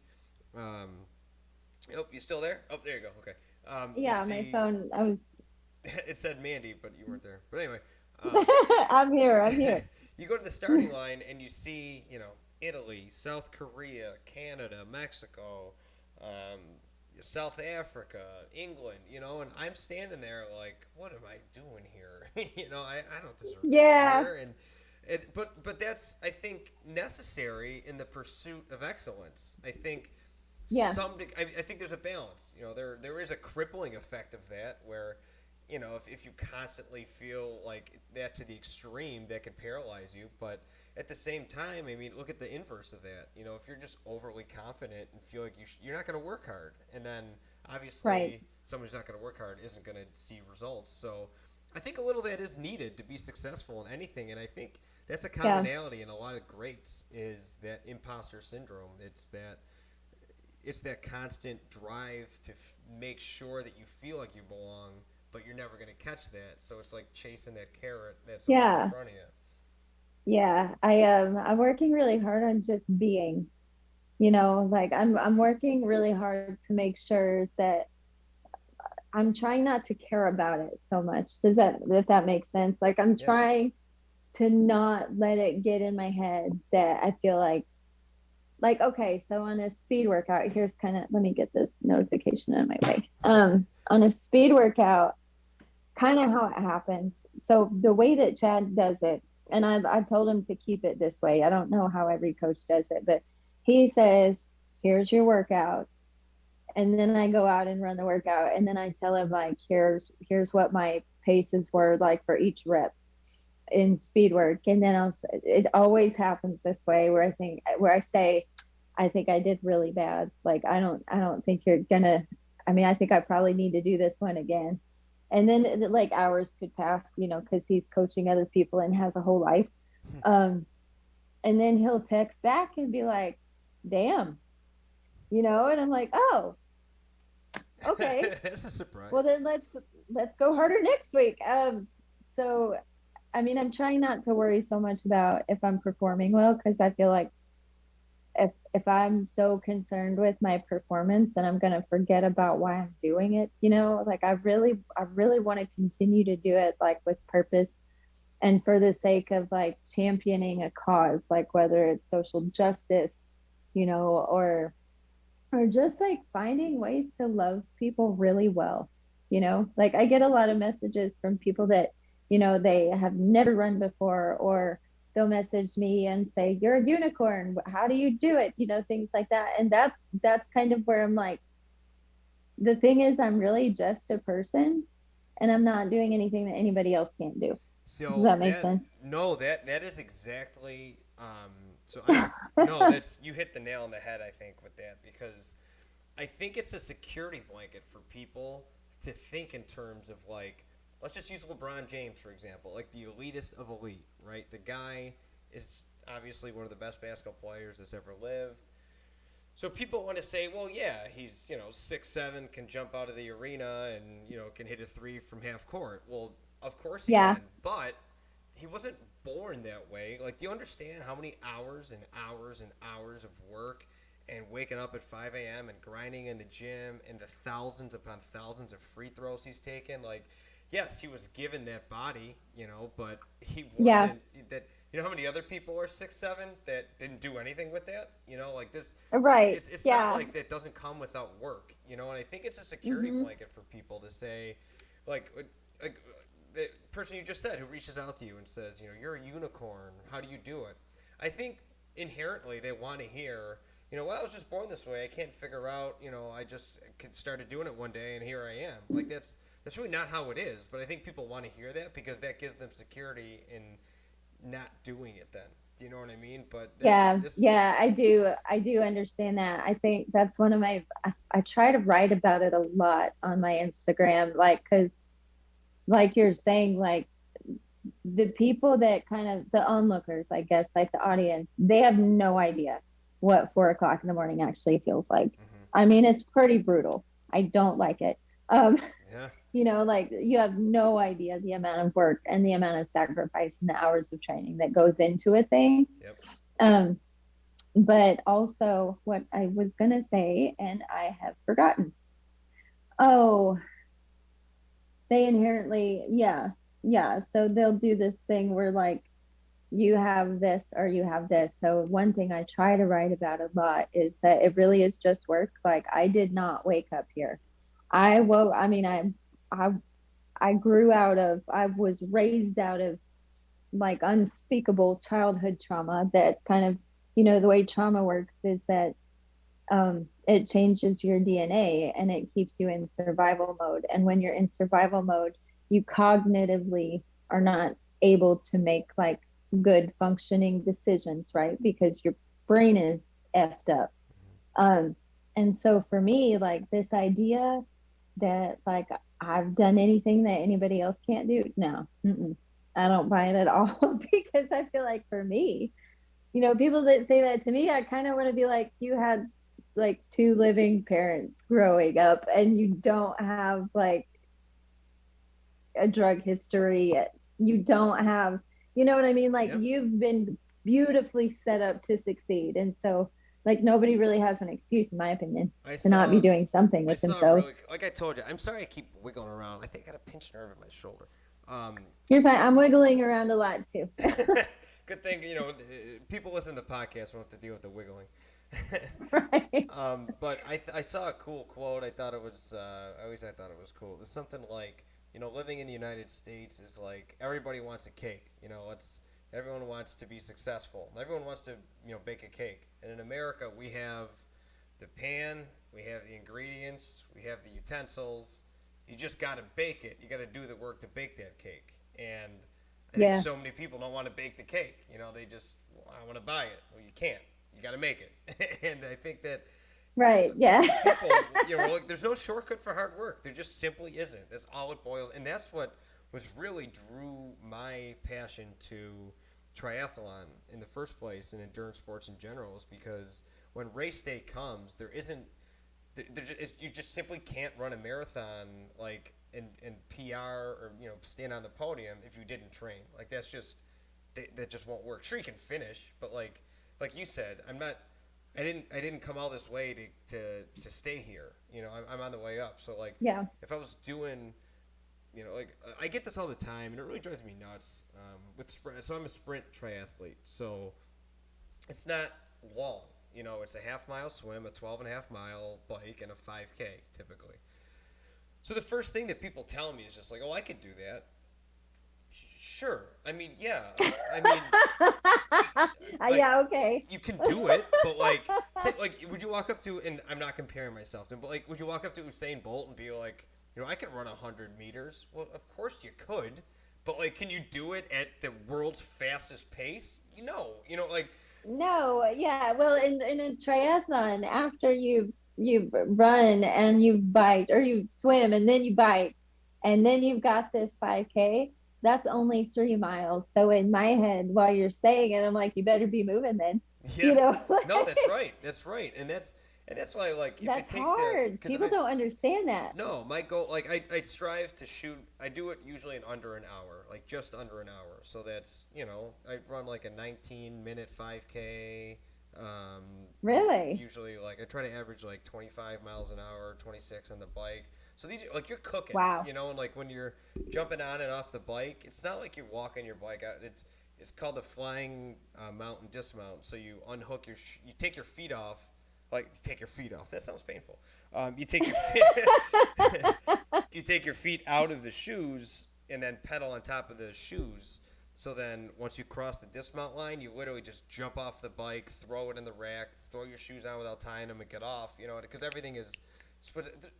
Oh, you still there? Oh, there you go. Okay. You Yeah, my see, phone. I was. it said Mandy, but you weren't there. But anyway, I'm here. I'm here. you go to the starting line and you see, Italy, South Korea, Canada, Mexico, um, South Africa, England, and I'm standing there like, what am I doing here? I don't deserve to be Yeah. here. And but that's, I think, necessary in the pursuit of excellence. I think Yeah. I think there's a balance. There is a crippling effect of that where, if you constantly feel like that to the extreme, that could paralyze you. But at the same time, I mean, look at the inverse of that. If you're just overly confident and feel like you're not going to work hard, and then obviously Right. someone who's not going to work hard isn't going to see results. So I think a little of that is needed to be successful in anything, and I think that's a commonality in a lot of greats is that imposter syndrome. It's that constant drive to make sure that you feel like you belong, but you're never going to catch that. So it's like chasing that carrot that's always Yeah. in front of you. Yeah. I'm working really hard on just being. Like I'm working really hard to make sure that I'm trying not to care about it so much. If that makes sense? Like I'm Yeah. trying to not let it get in my head that I feel like, okay, so on a speed workout, here's let me get this notification out of my way. On a speed workout, kind of how it happens. So the way that Chad does it, and I've told him to keep it this way. I don't know how every coach does it, but he says, here's your workout. And then I go out and run the workout. And then I tell him like, here's what my paces were like for each rep in speed work. And then it always happens this way where I say, I think I did really bad. Like, I don't think you're gonna, I think I probably need to do this one again. And then like hours could pass, cause he's coaching other people and has a whole life. And then he'll text back and be like, damn, and I'm like, oh, okay. That's a surprise. Well, then let's go harder next week. So, I'm trying not to worry so much about if I'm performing well, because I feel like if I'm so concerned with my performance, then I'm gonna forget about why I'm doing it. Like I really want to continue to do it like with purpose and for the sake of like championing a cause, like whether it's social justice or just like finding ways to love people really well. Like I get a lot of messages from people that, they have never run before, or they'll message me and say, "You're a unicorn. How do you do it?" Things like that. And that's kind of where I'm like, the thing is, I'm really just a person, and I'm not doing anything that anybody else can't do. Does So that make that sense? no, that is exactly. So I'm no, that's you hit the nail on the head. I think with that because I think it's a security blanket for people to think in terms of like, let's just use LeBron James for example, like the elitist of elite, right? The guy is obviously one of the best basketball players that's ever lived. So people want to say, well, yeah, he's 6'7", can jump out of the arena and can hit a three from half court. Well, of course he Yeah. can, but he wasn't born that way. Like, do you understand how many hours and hours and hours of work and waking up at 5 a.m. and grinding in the gym and the thousands upon thousands of free throws he's taken? Like, yes, he was given that body, but he Yeah. wasn't that. You know how many other people are 6'7" that didn't do anything with that? Like this, Right. it's not Yeah. like that doesn't come without work, And I think it's a security Hmm. blanket for people to say, like, the person you just said who reaches out to you and says, you're a unicorn. How do you do it? I think inherently they want to hear, well, I was just born this way. I can't figure out, I just started doing it one day and here I am. Like that's really not how it is. But I think people want to hear that because that gives them security in not doing it. Then, do you know what I mean? But Yeah, this yeah, I do understand that. I think that's one of I try to write about it a lot on my Instagram, like, because like you're saying, like the people that kind of the onlookers, I guess, like the audience, they have no idea what 4 o'clock in the morning actually feels like. I mean, it's pretty brutal. I don't like it. Um, yeah. like you have no idea the amount of work and the amount of sacrifice and the hours of training that goes into a thing. Yep. Um, but also what I was gonna say, and I have forgotten. Oh, they inherently, yeah, yeah. So they'll do this thing where like you have this or you have this. So one thing I try to write about a lot is that it really is just work. Like I did not wake up here. I woke. I mean, I I grew out of. I was raised out of like unspeakable childhood trauma that kind of, the way trauma works is that it changes your DNA and it keeps you in survival mode. And when you're in survival mode, you cognitively are not able to make like good functioning decisions, right? Because your brain is effed up. Um, and so for me, like this idea that like I've done anything that anybody else can't do, no, I don't buy it at all because I feel like for me, people that say that to me, I kind of want to be like, you had like two living parents growing up and you don't have like a drug history. You don't have, you know what I mean? Like Yep. you've been beautifully set up to succeed. And so like nobody really has an excuse, in my opinion, I to not be saw. doing something I with saw themselves. really like I told you. I'm sorry I keep wiggling around. I think I got a pinched nerve in my shoulder. Um, You're fine. I'm wiggling around a lot too. good thing people listen to the podcast won't have to deal with the wiggling. Right. But I saw a cool quote. I thought it was I thought it was cool. It was something like living in the United States is like everybody wants a cake. Everyone wants to be successful. Everyone wants to bake a cake. And in America we have the pan, we have the ingredients, we have the utensils. You just got to bake it. You got to do the work to bake that cake. And I think Yeah. so many people don't want to bake the cake. They just I want to buy it. Well, you can't. You got to make it. And I think that Right. too Yeah. many people, like there's no shortcut for hard work. There just simply isn't. That's all it boils. And that's what was really drew my passion to triathlon in the first place and endurance sports in general is because when race day comes, there isn't you just simply can't run a marathon like in PR or stand on the podium if you didn't train. Like that's just that just won't work. Sure, you can finish, but like you said, I didn't come all this way to stay here. I'm on the way up. So like Yeah. if I was doing like I get this all the time, and it really drives me nuts with sprint. So I'm a sprint triathlete, so it's not long. You know, it's a half-mile swim, a 12.5-mile bike, and a 5K typically. So the first thing that people tell me is just like, "Oh, I could do that." Sure. I mean, yeah. I mean, like, Yeah, okay. you can do it, but like, say, like, would you walk up to, and I'm not comparing myself to him, but like, would you walk up to Usain Bolt and be like, you know, I could run 100 meters? Well, of course you could, but like, can you do it at the world's fastest pace? You know, like, No, yeah. Well, in a triathlon, after you run and you bike, or you swim and then you bike, and then you've got this 5K, that's only 3 miles. So in my head, while you're saying it, I'm like, you better be moving then. yeah, You know, no, that's right, and that's why, like, if it that's takes a, hard. because People don't understand that. no, my goal, like, I strive to shoot. I do it usually in under an hour, like just under an hour. So that's, I run like a 19-minute 5K. Um, Really? Usually, like, I try to average like 25 miles an hour, 26 on the bike. So these are like, you're cooking, Wow. and like when you're jumping on and off the bike, it's not like you're walking your bike out. It's called the flying mount and dismount. So you unhook you take your feet off. Like, you take your feet off. That sounds painful. You take your feet, you take your feet out of the shoes and then pedal on top of the shoes. So then once you cross the dismount line, you literally just jump off the bike, throw it in the rack, throw your shoes on without tying them, and get off. Because everything is.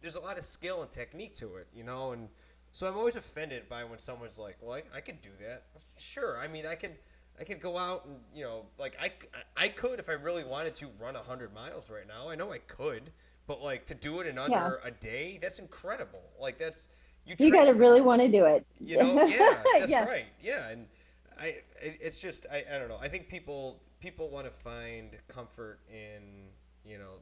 There's a lot of skill and technique to it, and so I'm always offended by when someone's like, "Well, I could do that." Sure, I mean, I could go out and, like, I could, if I really wanted to, run 100 miles right now. I know I could, but like, to do it in under a day, that's incredible. Like, that's You train got to for really that. want to do it. Yeah, that's Yeah. right. Yeah, and it's just, I don't know. I think people want to find comfort in,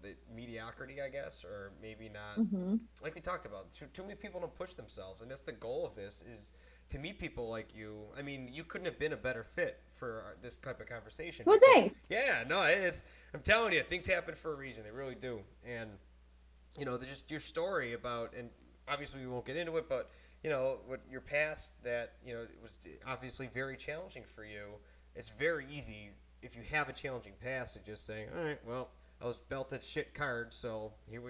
the mediocrity, I guess, or maybe not. Mm-hmm. Like we talked about, too many people don't push themselves, and that's the goal of this, is to meet people like you. I mean, you couldn't have been a better fit for this type of conversation. Well, because- thanks. Yeah, no, I'm telling you, things happen for a reason. They really do. And, just your story about, and obviously we won't get into it, but, what your past, that, it was obviously very challenging for you. It's very easy, if you have a challenging past, to just say, all right, well, I was dealt a shit card, so here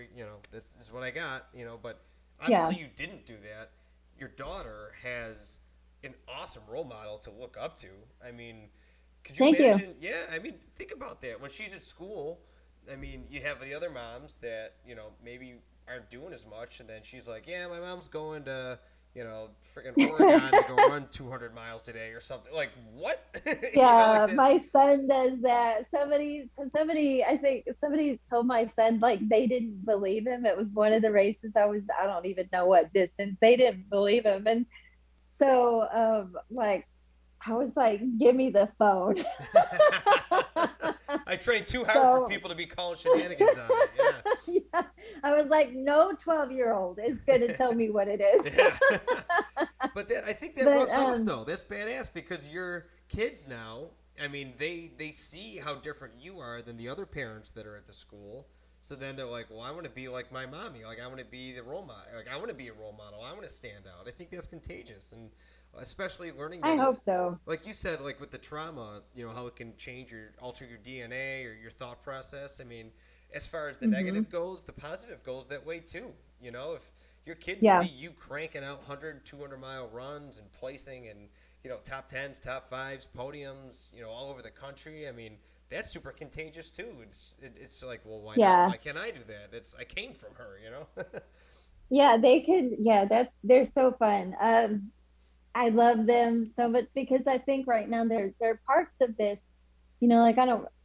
this is what I got, but obviously you didn't do that. Your daughter has an awesome role model to look up to. I mean, could you Thank you. imagine? Yeah, I mean, think about that. When she's at school, I mean, you have the other moms that, maybe aren't doing as much, and then she's like, yeah, my mom's going to, freaking Oregon to go run 200 miles today or something. Like, what? Yeah, Like my son does that. I think somebody told my son, like, they didn't believe him. It was one of the races. I don't even know what distance. They didn't believe him. And so, like, I was like, give me the phone. I trained too hard for people to be calling shenanigans on me. Yeah. Yeah. I was like, no 12-year-old is going to tell me what it is. Yeah. But I think that But, rubs off, though. That's badass, because your kids now, I mean, they see how different you are than the other parents that are at the school. So then they're like, well, I want to be like my mommy. Like, I want to be the role model. Like, I want to be a role model. I want to stand out. I think that's contagious. And especially learning that, I hope so. like you said, like with the trauma, how it can alter your DNA or your thought process. I mean, as far as the negative goes, the positive goes that way too. If your kids see you cranking out 100, 200-mile runs and placing in, top 10s, top 5s, podiums, all over the country. I mean, that's super contagious too. It's like, well, why not? Why can't I do that? I came from her. Yeah, they can. Yeah, they're so fun. I love them so much, because I think right now there are parts of this, like,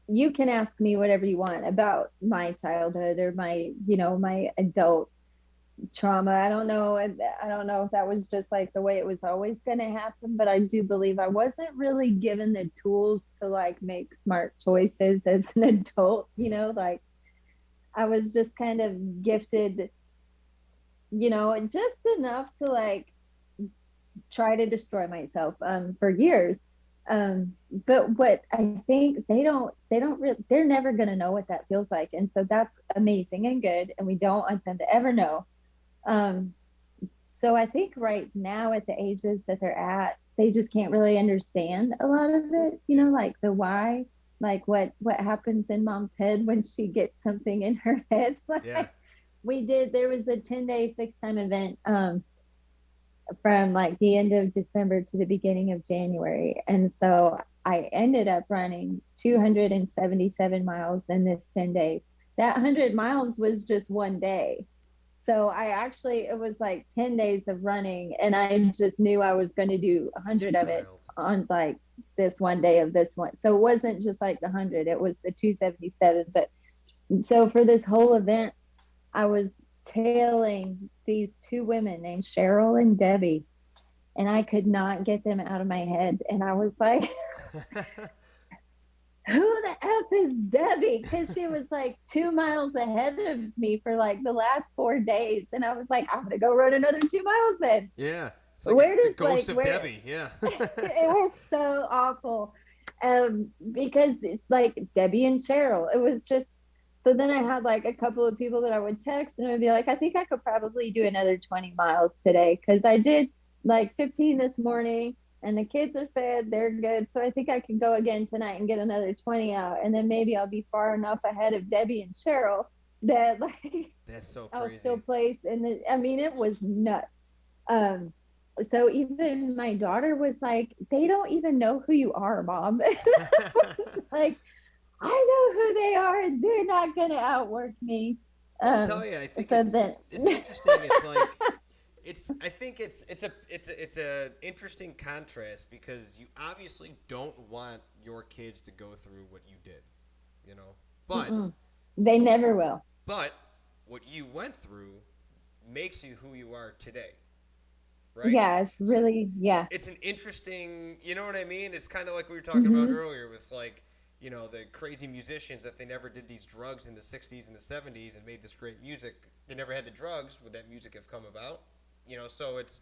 you can ask me whatever you want about my childhood or my, my adult trauma. I don't know if that was just like the way it was always going to happen, but I do believe I wasn't really given the tools to, like, make smart choices as an adult, like, I was just kind of gifted, just enough to, like, try to destroy myself for years. But what I think they're never going to know what that feels like. And so that's amazing and good. And we don't want them to ever know. So I think right now, at the ages that they're at, they just can't really understand a lot of it, like the why. like what happens in mom's head when she gets something in her head. Yeah. Like there was a 10-day fixed time event from like the end of December to the beginning of January. And so I ended up running 277 miles in this 10 days. That 100 miles was just one day. So it was like 10 days of running, and I just knew I was going to do 100 of it Wild. on like this one day of this one. So it wasn't just like the 100, it was the 277. But so for this whole event, I was tailing these two women named Cheryl and Debbie, and I could not get them out of my head. And I was like, who the F is Debbie? Because she was like 2 miles ahead of me for like the last 4 days. And I was like, I'm going to go run another 2 miles then. Yeah. It's like Where the does ghost like, of where, Debbie. Yeah. it was so awful. Because it's like Debbie and Cheryl. It was just, so then I had like a couple of people that I would text, and I would be like, I think I could probably do another 20 miles today. Cause I did like 15 this morning, and the kids are fed, they're good. So I think I can go again tonight and get another 20 out. And then maybe I'll be far enough ahead of Debbie and Cheryl that like That's so I'll crazy. still place. And I mean, it was nuts. Um, so even my daughter was like, they don't even know who you are, mom. Like, I know who they are, and they're not gonna outwork me. I'll tell you, I think So it's then, it's interesting. It's like I think it's a interesting contrast because you obviously don't want your kids to go through what you did, you know. But they never will. but what you went through makes you who you are today, right? Yeah, it's really, yeah. It's an interesting, you know what I mean? It's kind of like we were talking about earlier with like, you know, the crazy musicians that they never did these drugs in the 60s and the 70s and made this great music. They never had the drugs. Would that music have come about? You know, so it's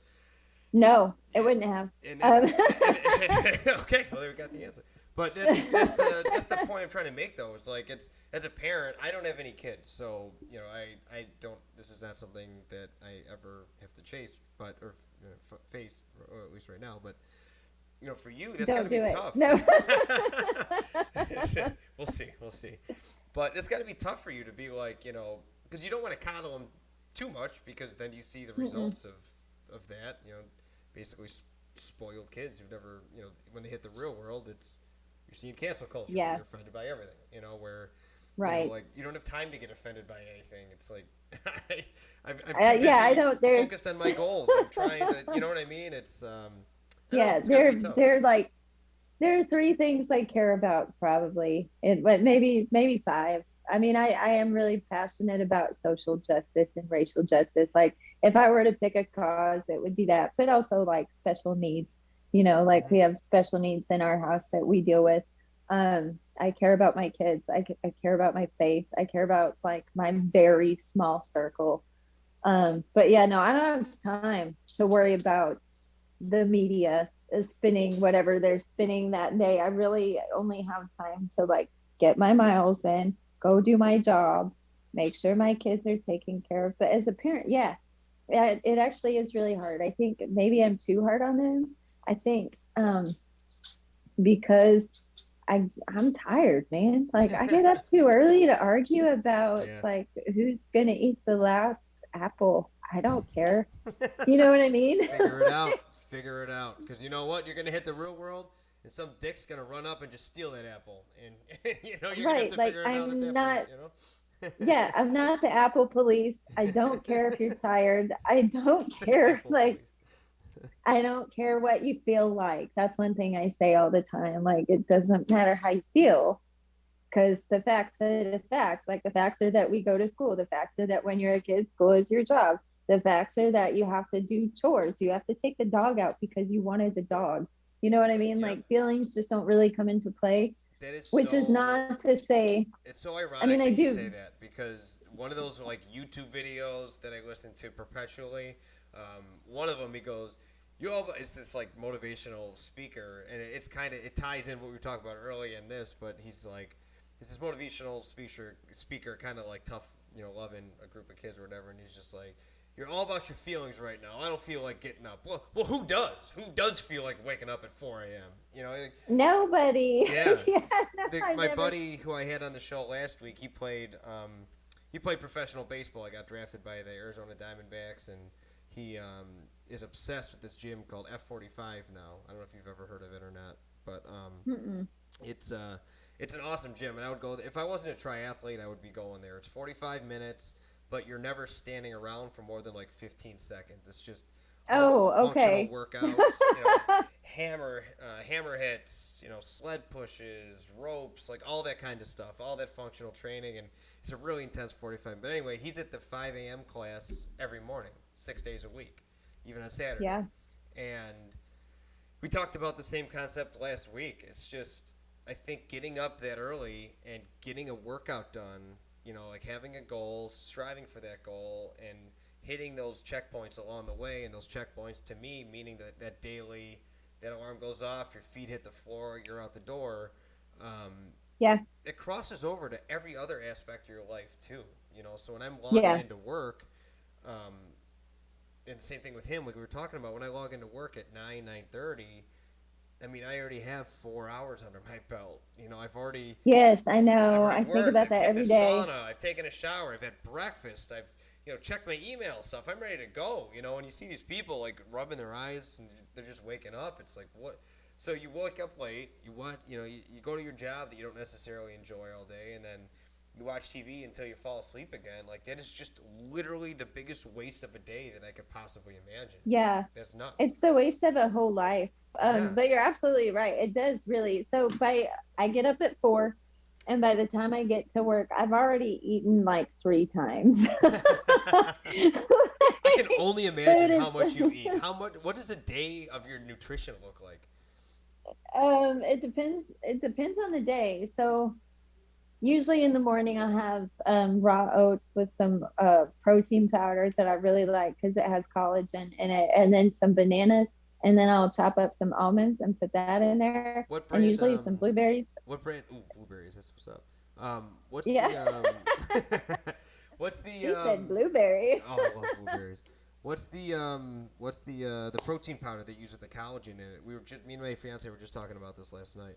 No, it wouldn't have. and that's, okay, well, there we got the answer. But that's the point I'm trying to make, though. It's like, it's as a parent, I don't have any kids, so you know, I don't. This is not something that I ever have to chase, but or face, or at least right now. But you know, for you, that's got to be tough. No. We'll see. But it's got to be tough for you to be like, you know, because you don't want to coddle them too much, because then you see the results of that. You know, basically spoiled kids who've never, you know, when they hit the real world, you're seeing cancel culture. Yeah. You're offended by everything. You know, where Right. you know, like you don't have time to get offended by anything. It's like I'm too busy yeah, I don't. focused on my goals. I'm trying to, you know what I mean? It's Yeah, they're like, there are 3 things I care about probably, but maybe 5. I mean, I am really passionate about social justice and racial justice. Like, if I were to pick a cause, it would be that, but also like special needs. You know, like we have special needs in our house that we deal with. I care about my kids. I care about my faith. I care about like my very small circle. But yeah, no, I don't have time to worry about the media is spinning whatever they're spinning that day. I really only have time to like get my miles in, go do my job, make sure my kids are taken care of. But as a parent, yeah, it actually is really hard. I think maybe I'm too hard on them. I think because I'm tired, man. Like, I get up too early to argue about like who's gonna eat the last apple. I don't care. You know what I mean? Figure it out, because you know what, you're gonna hit the real world and some dick's gonna run up and just steal that apple, and you know, you're gonna have to figure it out at that point, you know. Yeah, I'm not the apple police. I don't care if you're tired. I don't care. Like, I don't care what you feel like. That's one thing I say all the time. Like, it doesn't matter how you feel, because the facts are the facts. Like, the facts are that we go to school. The facts are that when you're a kid, school is your job. The facts are that you have to do chores. You have to take the dog out because you wanted the dog. You know what I mean? Like, feelings just don't really come into play. That is which is not to say. It's so ironic I you say that, because one of those like YouTube videos that I listen to perpetually, one of them, he goes, it's this like motivational speaker, and it's kind of, it ties in what we were talking about earlier in this, but he's like, it's this motivational speaker kind of like tough, you know, loving a group of kids or whatever, and he's just like, you're all about your feelings right now. I don't feel like getting up. Well, who does? Who does feel like waking up at 4 a.m.? You know, like, Nobody. yeah. No, I My never- buddy who I had on the show last week, he played professional baseball. I got drafted by the Arizona Diamondbacks, and he is obsessed with this gym called F45 now. I don't know if you've ever heard of it or not, but it's an awesome gym, and I would go there. If I wasn't a triathlete, I would be going there. It's 45 minutes, but you're never standing around for more than like 15 seconds. It's just okay. functional workouts, you know, hammer hits, you know, sled pushes, ropes, like all that kind of stuff, all that functional training, and it's a really intense 45. But anyway, he's at the 5 a.m. class every morning, 6 days a week, even on Saturday. Yeah. And we talked about the same concept last week. It's just, I think getting up that early and getting a workout done, you know, like having a goal, striving for that goal, and hitting those checkpoints along the way. And those checkpoints, to me, meaning that daily, that alarm goes off, your feet hit the floor, you're out the door. Yeah. It crosses over to every other aspect of your life too. You know, so when I'm logging into work, and the same thing with him, like we were talking about, when I log into work at 9:30, I mean, I already have 4 hours under my belt. You know, I've already Yes, I I've know. already I think worked, about I've that hit every the day. sauna, I've taken a shower, I've had breakfast, I've checked my email stuff. I'm ready to go. You know, when you see these people like rubbing their eyes and they're just waking up, it's like what? So you wake up late. You go to your job that you don't necessarily enjoy all day, and then you watch TV until you fall asleep again. Like that is just literally the biggest waste of a day that I could possibly imagine. Yeah. That's nuts. It's the waste of a whole life. Yeah. But you're absolutely right. It does really. So I get up at 4, and by the time I get to work, I've already eaten like 3 times. I can only imagine how much you eat. What does a day of your nutrition look like? It depends. It depends on the day. So usually in the morning I'll have raw oats with some protein powder that I really like because it has collagen in it, and then some bananas, and then I'll chop up some almonds and put that in there. What brand? And usually some blueberries. What brand? Ooh, blueberries. That's what's up. What's Yeah. the what's the She said blueberry. Oh, I love blueberries. What's the protein powder they use with the collagen in it? Me and my fiance were just talking about this last night.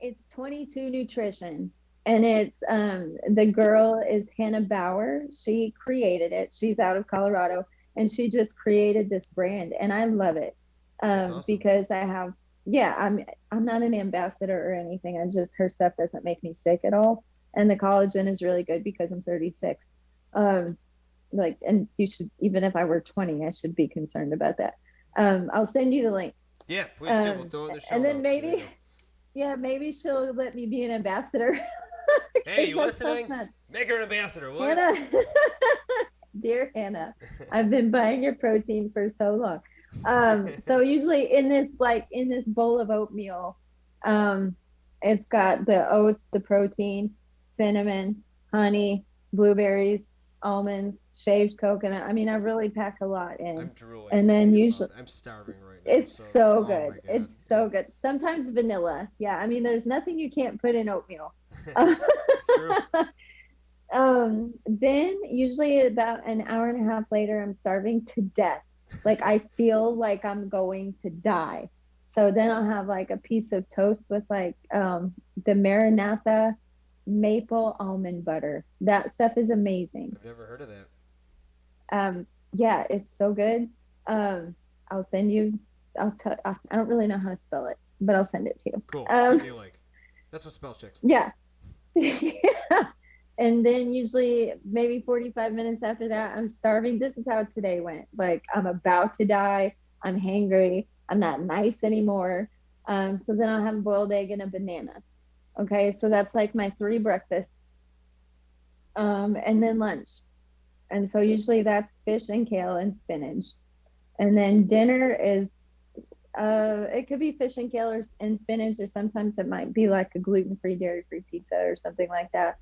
It's 22 Nutrition, and it's the girl is Hannah Bauer. She created it. She's out of Colorado, and she just created this brand, and I love it Awesome. because I'm not an ambassador or anything. Her stuff doesn't make me sick at all, and the collagen is really good because I'm 36. And you should, even if I were 20, I should be concerned about that. I'll send you the link. Yeah, please do. We'll throw it in the show And then notes. maybe she'll let me be an ambassador. Hey, you That stuff's listening? not- Make her an ambassador, will you? Hannah, dear Hannah, I've been buying your protein for so long. So usually in this bowl of oatmeal, it's got the oats, the protein, cinnamon, honey, blueberries, almonds, shaved coconut. I mean, I really pack a lot in. I'm drooling. And then thinking usually about it. I'm starving right now. it's so oh good. my God. It's so good. Sometimes vanilla. Yeah, I mean, there's nothing you can't put in oatmeal. It's true. Then usually about an hour and a half later, I'm starving to death. Like I feel like I'm going to die. So then I'll have like a piece of toast with like the Maranatha maple almond butter. That stuff is amazing. I've never heard of that. Yeah, it's so good. I'll send you. I don't really know how to spell it, but I'll send it to you. Cool. Send me a link. That's what spell checks. Yeah. Yeah. And then usually maybe 45 minutes after that, I'm starving. This is how today went. Like I'm about to die. I'm hangry. I'm not nice anymore. So then I'll have a boiled egg and a banana. Okay. So that's like my 3 breakfasts. And then lunch. And so usually that's fish and kale and spinach. And then dinner is, it could be fish and kale and spinach, or sometimes it might be like a gluten-free, dairy-free pizza or something like that.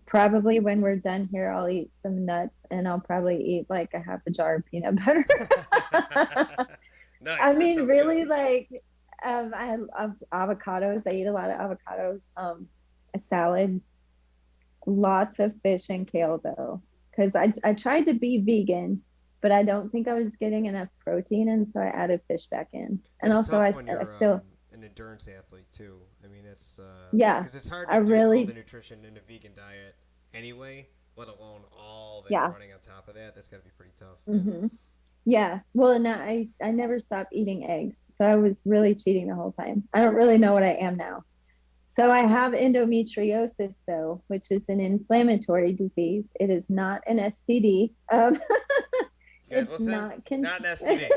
Probably when we're done here, I'll eat some nuts, and I'll probably eat like a half a jar of peanut butter. Nice. I That mean, sounds really, good. like, I love avocados. I eat a lot of avocados, a salad, lots of fish and kale though, because I tried to be vegan, but I don't think I was getting enough protein, and so I added fish back in. And It's also, tough I, when I you're still, an endurance athlete too. I mean, it's yeah, because it's hard I to do all the really, nutrition in a vegan diet anyway, let alone all that yeah. running on top of that. That's got to be pretty tough. Yeah. Hmm. Yeah. Well, and I never stopped eating eggs, so I was really cheating the whole time. I don't really know what I am now. So I have endometriosis, though, which is an inflammatory disease. It is not an STD. You guys It's listen? not Not an STD.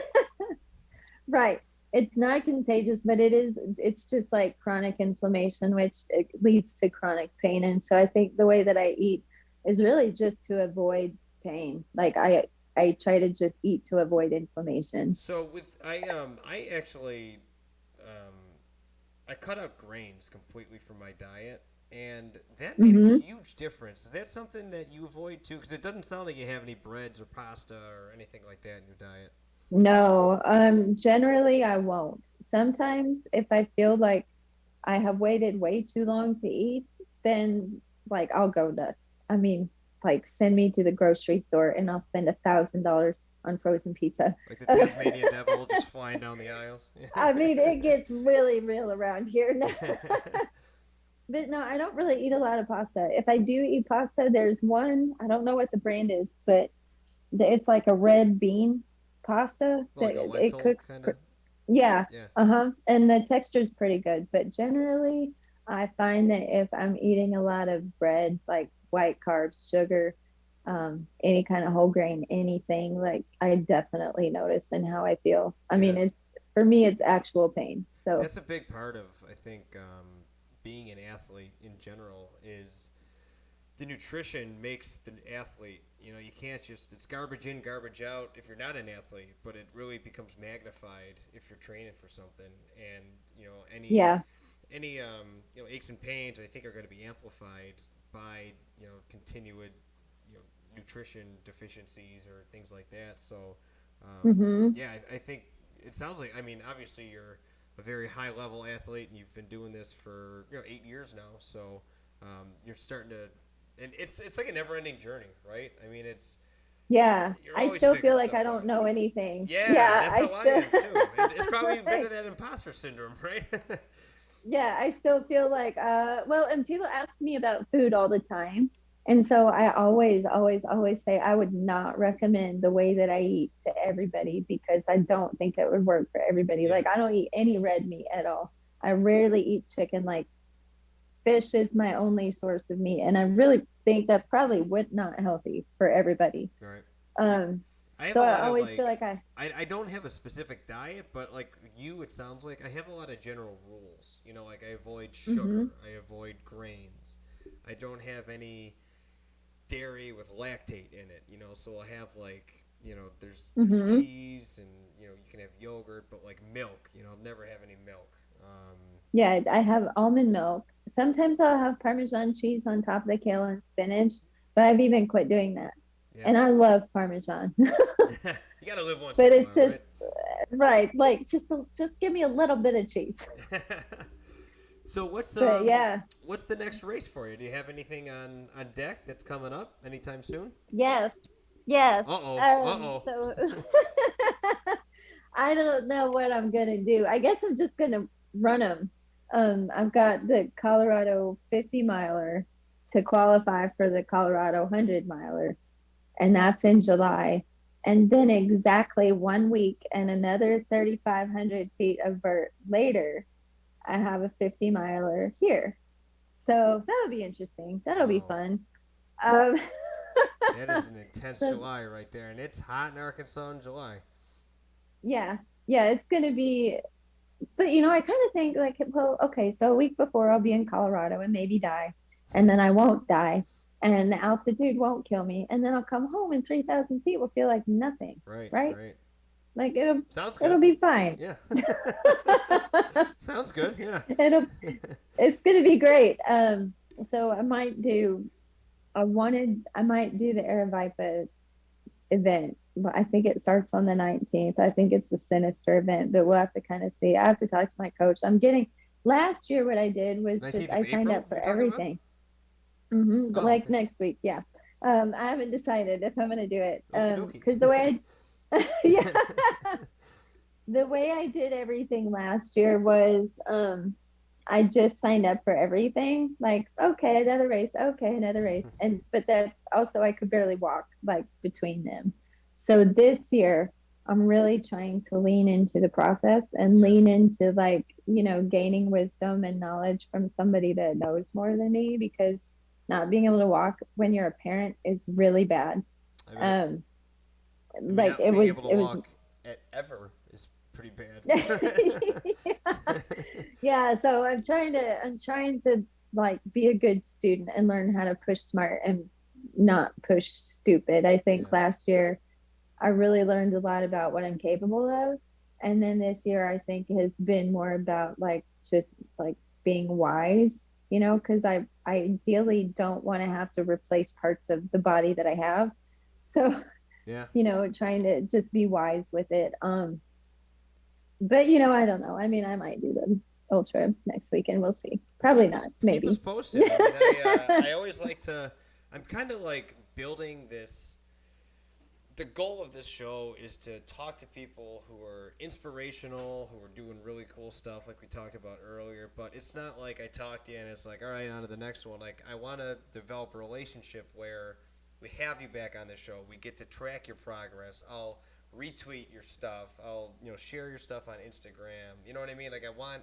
right. It's not contagious, but it is. It's just like chronic inflammation, which it leads to chronic pain. And so I think the way that I eat is really just to avoid pain. Like I try to just eat to avoid inflammation. So with I actually um I cut out grains completely from my diet, and that made a Hmm. huge difference. Is that something that you avoid too? Because it doesn't sound like you have any breads or pasta or anything like that in your diet. No, generally I won't. Sometimes if I feel like I have waited way too long to eat, then like I'll go nuts. I mean, like send me to the grocery store and I'll spend $1,000 on frozen pizza. Like the Tasmanian devil just flying down the aisles. I mean, it gets really real around here now. But no, I don't really eat a lot of pasta. If I do eat pasta, there's one, I don't know what the brand is, but it's like a red bean pasta Like that a it lentil cooks. kind of. Yeah. Yeah. Uh-huh. And the texture is pretty good. But generally, I find that if I'm eating a lot of bread, like white carbs, sugar, any kind of whole grain, anything, like I definitely notice in how I feel. I Yeah. mean, it's for me, it's actual pain. So, That's a big part of I think being an athlete in general is the nutrition makes the athlete. You know, you can't just it's garbage in, garbage out if you're not an athlete, but it really becomes magnified if you're training for something. And you know, yeah. any aches and pains I think are going to be amplified by continued nutrition deficiencies or things like that. So Mm-hmm. yeah, I think it sounds like I mean obviously you're a very high level athlete and you've been doing this for 8 years now. So you're starting to and it's like a never ending journey, right? I mean it's Yeah. you're I always still feel figuring like stuff I don't out. know anything. Yeah, Yeah. that's I how I still, am too. And it's probably a bit of that imposter syndrome, right? yeah, I still feel like, well, and people ask me about food all the time. And so I always, always, always say I would not recommend the way that I eat to everybody because I don't think it would work for everybody. Yeah. Like, I don't eat any red meat at all. I rarely eat chicken. Like, fish is my only source of meat. And I really think that's probably what not healthy for everybody. Right. Um, I have so a I lot of always feel like like I, I don't have a specific diet, but like you, it sounds like I have a lot of general rules. You know, like I avoid sugar, mm-hmm, I avoid grains, I don't have any dairy with lactate in it. You know, so I'll have like there's mm-hmm. cheese and you can have yogurt, but like milk, I'll never have any milk. Yeah, I have almond milk. Sometimes I'll have Parmesan cheese on top of the kale and spinach, but I've even quit doing that. Yeah, And I love Parmesan. you gotta live once But in a it's while, just right, like just give me a little bit of cheese. right? So But yeah, what's the next race for you? Do you have anything on deck that's coming up anytime soon? yes, yes. Uh-oh. So I don't know what I'm gonna do. I guess I'm just gonna run them. I've got the Colorado 50 miler to qualify for the Colorado 100 miler, and that's in July. And then exactly 1 week and another 3,500 feet of vert later, I have a 50 miler here. So that'll be interesting. That'll be Wow. fun. Um, That is an intense so, July right there, and it's hot in Arkansas in July. yeah, yeah, it's going to be, but I kind of think like, well, okay, so a week before I'll be in Colorado and maybe die, and then I won't die, and the altitude won't kill me, and then I'll come home and 3,000 feet will feel like nothing, Right, right? right. Like Sounds it'll good. be fine. Yeah. Sounds good. Yeah. it'll it's going to be great. So I might do the Aravaipa event, but I think it starts on the 19th. I think it's the Sinister event, but we'll have to kind of see. I have to talk to my coach. Last year what I did was 19th just of I signed April, up for you're talking about? everything. But Oh, like okay. next week, yeah. I haven't decided if I'm gonna do it. Okie dokie. Because the way yeah, the way I did everything last year was I just signed up for everything. Like, okay, another race, okay, another race. And but that's also I could barely walk like between them. So this year I'm really trying to lean into the process and Yeah. lean into like, gaining wisdom and knowledge from somebody that knows more than me because not being able to walk when you're a parent is really bad. I bet. Um I mean, like not being able to it was walk at ever is pretty bad. yeah. Yeah, so I'm trying to like be a good student and learn how to push smart and not push stupid. I think Yeah. last year I really learned a lot about what I'm capable of. And then this year I think has been more about like just like being wise, because I ideally don't want to have to replace parts of the body that I have. So, Yeah. trying to just be wise with it. But I don't know. I mean, I might do the ultra next weekend. We'll see. Probably not. Keep us Maybe. posted. I mean, I always like to. I'm kind of like building this. The goal of this show is to talk to people who are inspirational, who are doing really cool stuff, like we talked about earlier. But it's not like I talk to you and it's like, all right, on to the next one. Like I want to develop a relationship where we have you back on the show. We get to track your progress. I'll retweet your stuff. I'll share your stuff on Instagram. You know what I mean? Like I want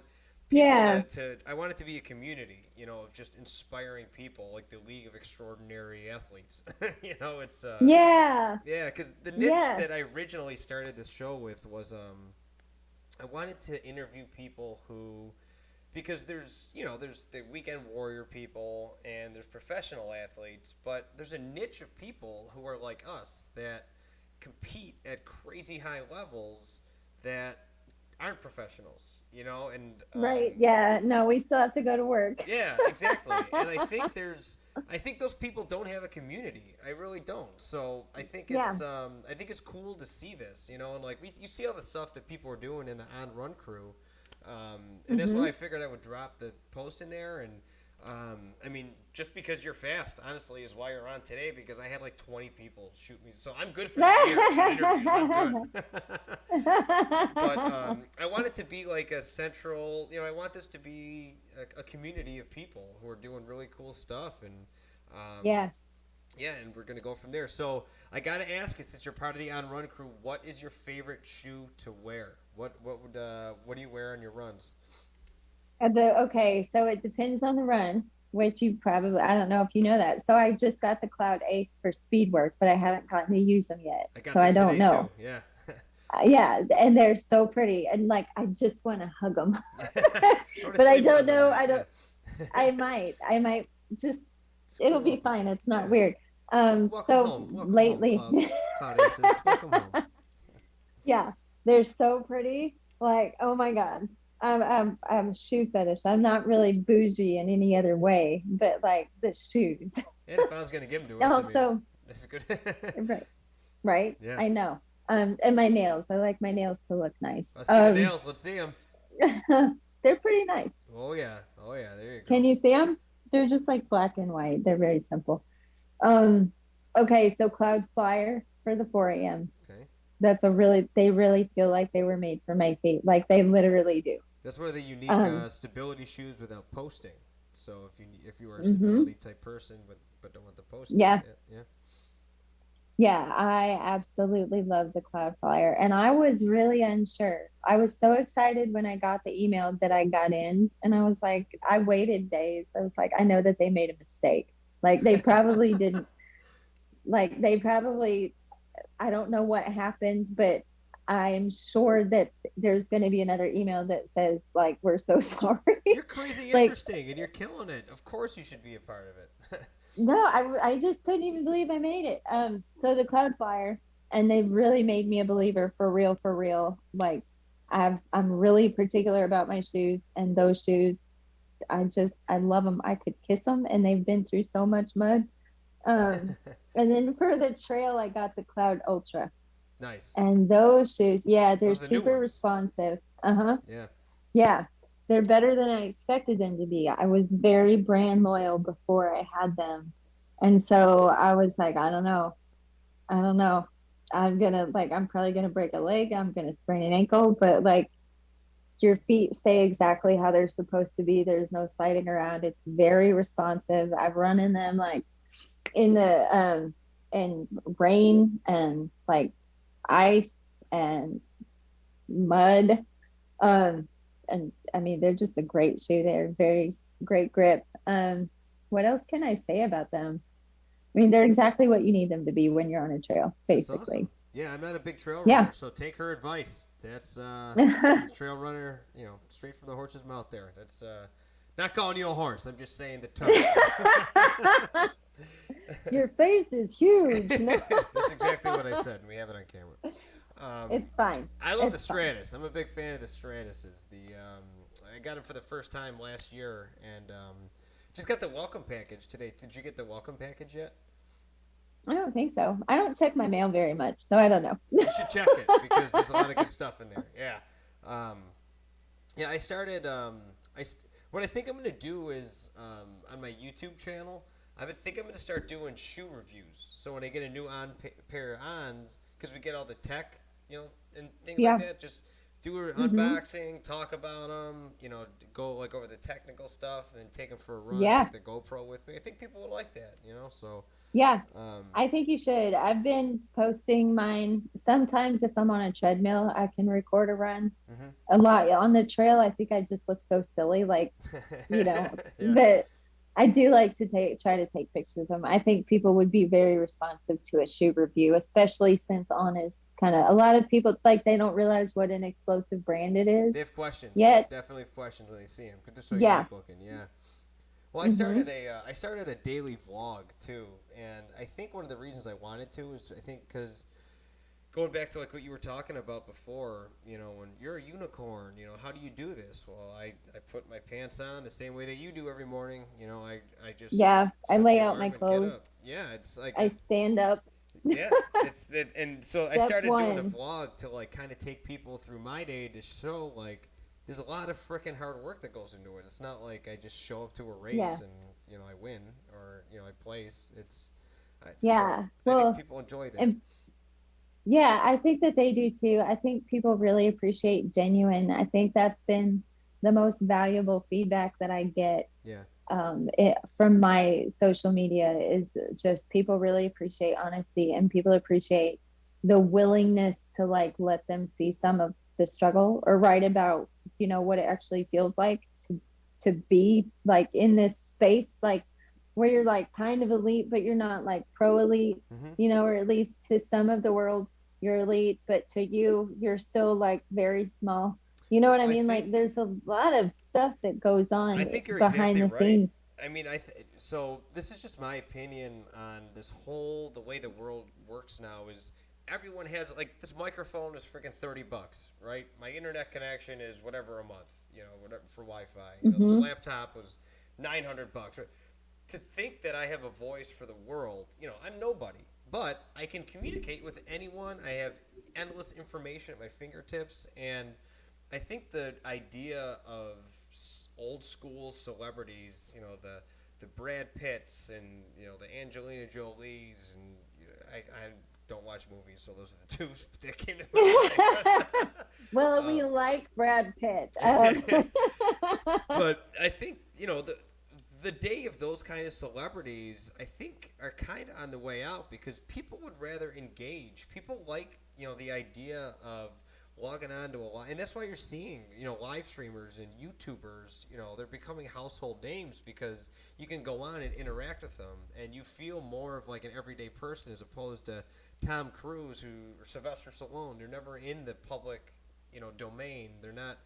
people Yeah. I want it to be a community, of just inspiring people, like the League of Extraordinary Athletes. It's Yeah. yeah, because the niche Yeah. that I originally started this show with was I wanted to interview people who, because there's the weekend warrior people and there's professional athletes, but there's a niche of people who are like us that compete at crazy high levels that aren't professionals, and Right. Yeah. No, we still have to go to work. yeah, exactly. And I think those people don't have a community. I really don't. So I think Yeah. I think it's cool to see this, and like you see all the stuff that people are doing in the on run crew, and that's why I figured I would drop the post in there. And I mean, just because you're fast, honestly, is why you're on today. Because I had like 20 people shoot me, so I'm good for the year in interviews. I'm good. But I want it to be like a central. I want this to be a community of people who are doing really cool stuff, and Yeah. yeah, and we're gonna go from there. So I gotta ask you, since you're part of the on run crew, what is your favorite shoe to wear? What do you wear on your runs? Okay, so it depends on the run, which I don't know if you know that. So I just got the Cloud Ace for speed work, but I haven't gotten to use them yet. I got So that I don't today know. too. Yeah. Yeah, and they're so pretty, and like I just want to hug them. But I Sleep on don't know. them, I don't. yeah. I might just. Just It'll cuddle be up with fine. them. It's not Yeah. weird. Welcome So home. Welcome lately, home, Cloud Aces. Welcome home. yeah, they're so pretty. Like, oh my God. I'm a shoe fetish. I'm not really bougie in any other way, but like the shoes. And if I was gonna give them to us, I mean, Also, that's good. right, right. Yeah. I know. And my nails. I like my nails to look nice. Let's see the nails. Let's see them. They're pretty nice. Oh yeah. Oh yeah. There you go. Can you see them? They're just like black and white. They're very simple. Um, okay, so Cloud Flyer for the 4 a.m. Okay. They really feel like they were made for my feet. Like they literally do. That's one of the unique stability shoes without posting. So if you are a stability type person but don't want the posting. Yeah. Yeah. Yeah, I absolutely love the Cloud Flyer. And I was really unsure. I was so excited when I got the email that I got in. And I was like, I waited days. I was like, I know that they made a mistake. Like they probably didn't, like they probably, I don't know what happened, but I'm sure that there's going to be another email that says, like, we're so sorry. You're crazy Like, interesting and you're killing it. Of course you should be a part of it. no, I just couldn't even believe I made it. So the Cloud Flyer, and they really made me a believer for real, for real. Like I'm really particular about my shoes, and those shoes, I love them. I could kiss them, and they've been through so much mud. And then for the trail, I got the Cloud Ultra, Nice. and those shoes, yeah, they're Those are the new super ones. responsive. Yeah. Yeah, they're better than I expected them to be. I was very brand loyal before I had them. And so I was like, I don't know. I don't know. I'm probably gonna break a leg. I'm gonna sprain an ankle, but like your feet stay exactly how they're supposed to be. There's no sliding around. It's very responsive. I've run in them like in the in rain and like ice and mud. Um, and I mean, they're just a great shoe. They're very great grip. What else can I say about them? I mean, they're exactly what you need them to be when you're on a trail, That's awesome. basically. Yeah, I'm not a big trail Yeah. runner, so take her advice. That's trail runner, straight from the horse's mouth there. That's not calling you a horse. I'm just saying the term. Your face is huge. No, That's exactly what I said, and we have it on camera. it's fine. I love It's the fine. Stratus. I'm a big fan of the Stratuses. I got them for the first time last year, and just got the welcome package today. Did you get the welcome package yet? I don't think so. I don't check my mail very much, so I don't know. You should check it because there's a lot of good stuff in there. Yeah. Yeah, I started. What I think I'm gonna do is on my YouTube channel. think I'm gonna start doing shoe reviews. So when I get a new pair of ons, because we get all the tech, and things Yeah. like that, just do an unboxing, talk about them, go like over the technical stuff, and then take them for a run. Yeah. Take the GoPro with me. I think people would like that. So. Yeah, Um, I think you should. I've been posting mine. Sometimes if I'm on a treadmill, I can record a run. mhm. A lot on the trail, I think I just look so silly, like, Yeah. but I do like to try to take pictures of them. I think people would be very responsive to a shoe review, especially since On is kind of a lot of people like they don't realize what an explosive brand it is They have questions. yet. They definitely have questions when they see them because they're so Yeah. unique looking. Yeah. Well, I started a daily vlog too, and I think one of the reasons I wanted to is I think because going back to like what you were talking about before, when you're a unicorn, how do you do this? Well, I put my pants on the same way that you do every morning. I just Yeah, I set lay the out my alarm and get clothes. up. Yeah, it's like I stand up. yeah, and so I Step started doing a one. vlog to like kind of take people through my day to show like there's a lot of freaking hard work that goes into it. It's not like I just show up to a race Yeah. and I win or I place. Yeah. I Well, think people enjoy that. and yeah, I think that they do too. I think people really appreciate genuine. I think that's been the most valuable feedback that I get Yeah, from my social media is just people really appreciate honesty and people appreciate the willingness to like let them see some of the struggle or write about, what it actually feels like to be like in this space, like where you're like kind of elite, but you're not like pro elite, hmm or at least to some of the world you're elite, but to you, you're still like very small. You know what I I mean? Like think there's a lot of stuff that goes I on think you're behind exactly the right. scenes. I mean, so this is just my opinion on the way the world works now is everyone has like this microphone is freaking $30, right? My internet connection is whatever a month, whatever for Wi-Fi. This Hmm. laptop was $900. Right? To think that I have a voice for the world, I'm nobody, but I can communicate with anyone. I have endless information at my fingertips, and I think the idea of old school celebrities, the Brad Pitts and the Angelina Jolies, and I don't watch movies, so those are the two that came to my mind. Well, we like Brad Pitt. But I think the day of those kind of celebrities, I think, are kind of on the way out because people would rather engage. People like the idea of logging on to a live, and that's why you're seeing live streamers and YouTubers. They're becoming household names because you can go on and interact with them, and you feel more of like an everyday person as opposed to Tom Cruise or Sylvester Stallone. They're never in the public domain. They're not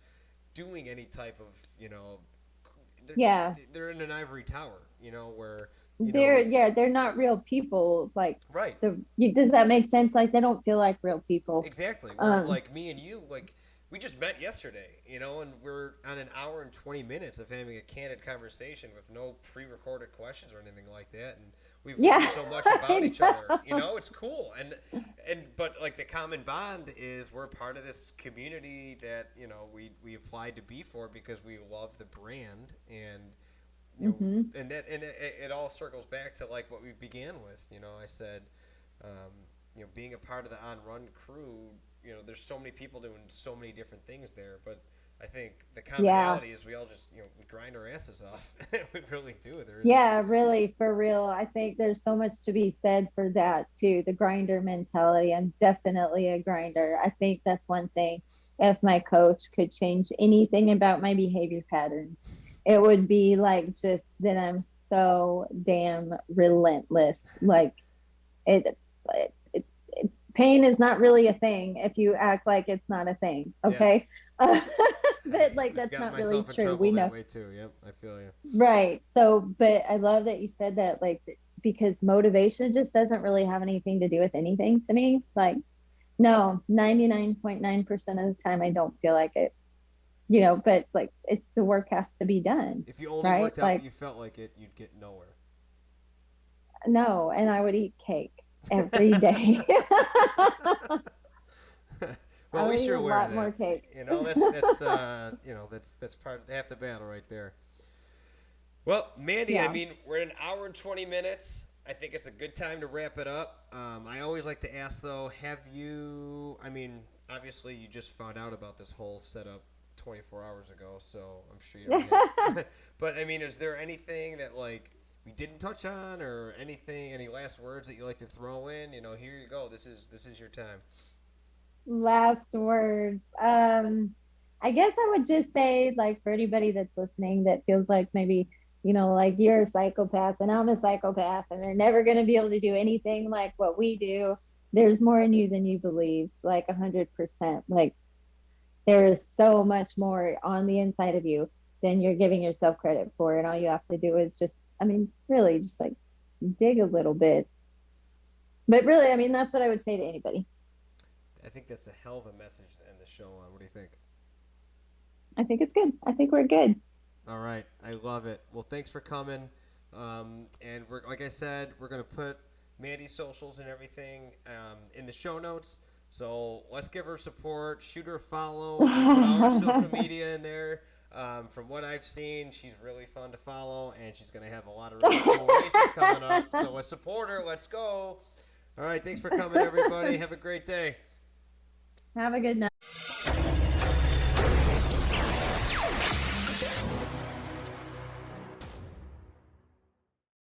doing any type of they're, Yeah, they're in an ivory tower, where they're not real people. Like right. does that make sense? Like they don't feel like real people. Exactly. Where Um, like me and you, like we just met yesterday, and we're on an hour and 20 minutes of having a candid conversation with no pre-recorded questions or anything like that, and we've learned Yeah, so much about I each other. know. It's cool, and but like the common bond is we're part of this community that we applied to be for because we love the brand and you Mm-hmm. know, and it all circles back to like what we began with. You know, I said, you know, being a part of the On Run crew. You know, there's so many people doing so many different things there, but I think the Yeah. commonality is we all just, you know, we grind our asses off. We really do. There isn't. Yeah, really, for real. I think there's so much to be said for that too. The grinder mentality. I'm definitely a grinder. I think that's one thing. If my coach could change anything about my behavior patterns, it would be like just that I'm so damn relentless. Like it, pain is not really a thing if you act like it's not a thing. Okay. But like, I've that's got not myself really in true. trouble We that know. way too. Yep, I feel you. Right. So, but I love that you said that, like, because motivation just doesn't really have anything to do with anything to me. Like, no, 99.9% of the time, I don't feel like it, but like, it's the work has to be done. If you only Right. worked out Like, and you felt like it, you'd get nowhere. no. And I would eat cake every day. Well, I we would eat sure a aware lot of that. more cake. You know, that's you know, that's part of half the battle right there. Well, Mandy, I Yeah. mean, we're at an hour and 20 minutes. I think it's a good time to wrap it up. I always like to ask, though, have you, I mean, obviously you just found out about this whole setup 24 hours ago, so I'm sure you don't have. But, I mean, is there anything that, like, we didn't touch on or anything, any last words that you like to throw in? You know, here you go. This is your time. Last words. I guess I would just say, like, for anybody that's listening that feels like maybe, like you're a psychopath and I'm a psychopath and they're never going to be able to do anything like what we do. There's more in you than you believe, like 100%. Like, there's so much more on the inside of you than you're giving yourself credit for. And all you have to do is just, I mean, really just like dig a little bit. But really, I mean, that's what I would say to anybody. I think that's a hell of a message to end the show on. What do you think? I think it's good. I think we're good. All right, I love it. Well, thanks for coming. And we're like I said, we're gonna put Mandy's socials and everything in the show notes. So let's give her support. Shoot her a follow. Put all her social media in there. From what I've seen, she's really fun to follow, and she's gonna have a lot of really cool races coming up. So let's support her. Let's go. All right, thanks for coming, everybody. Have a great day. Have a good night.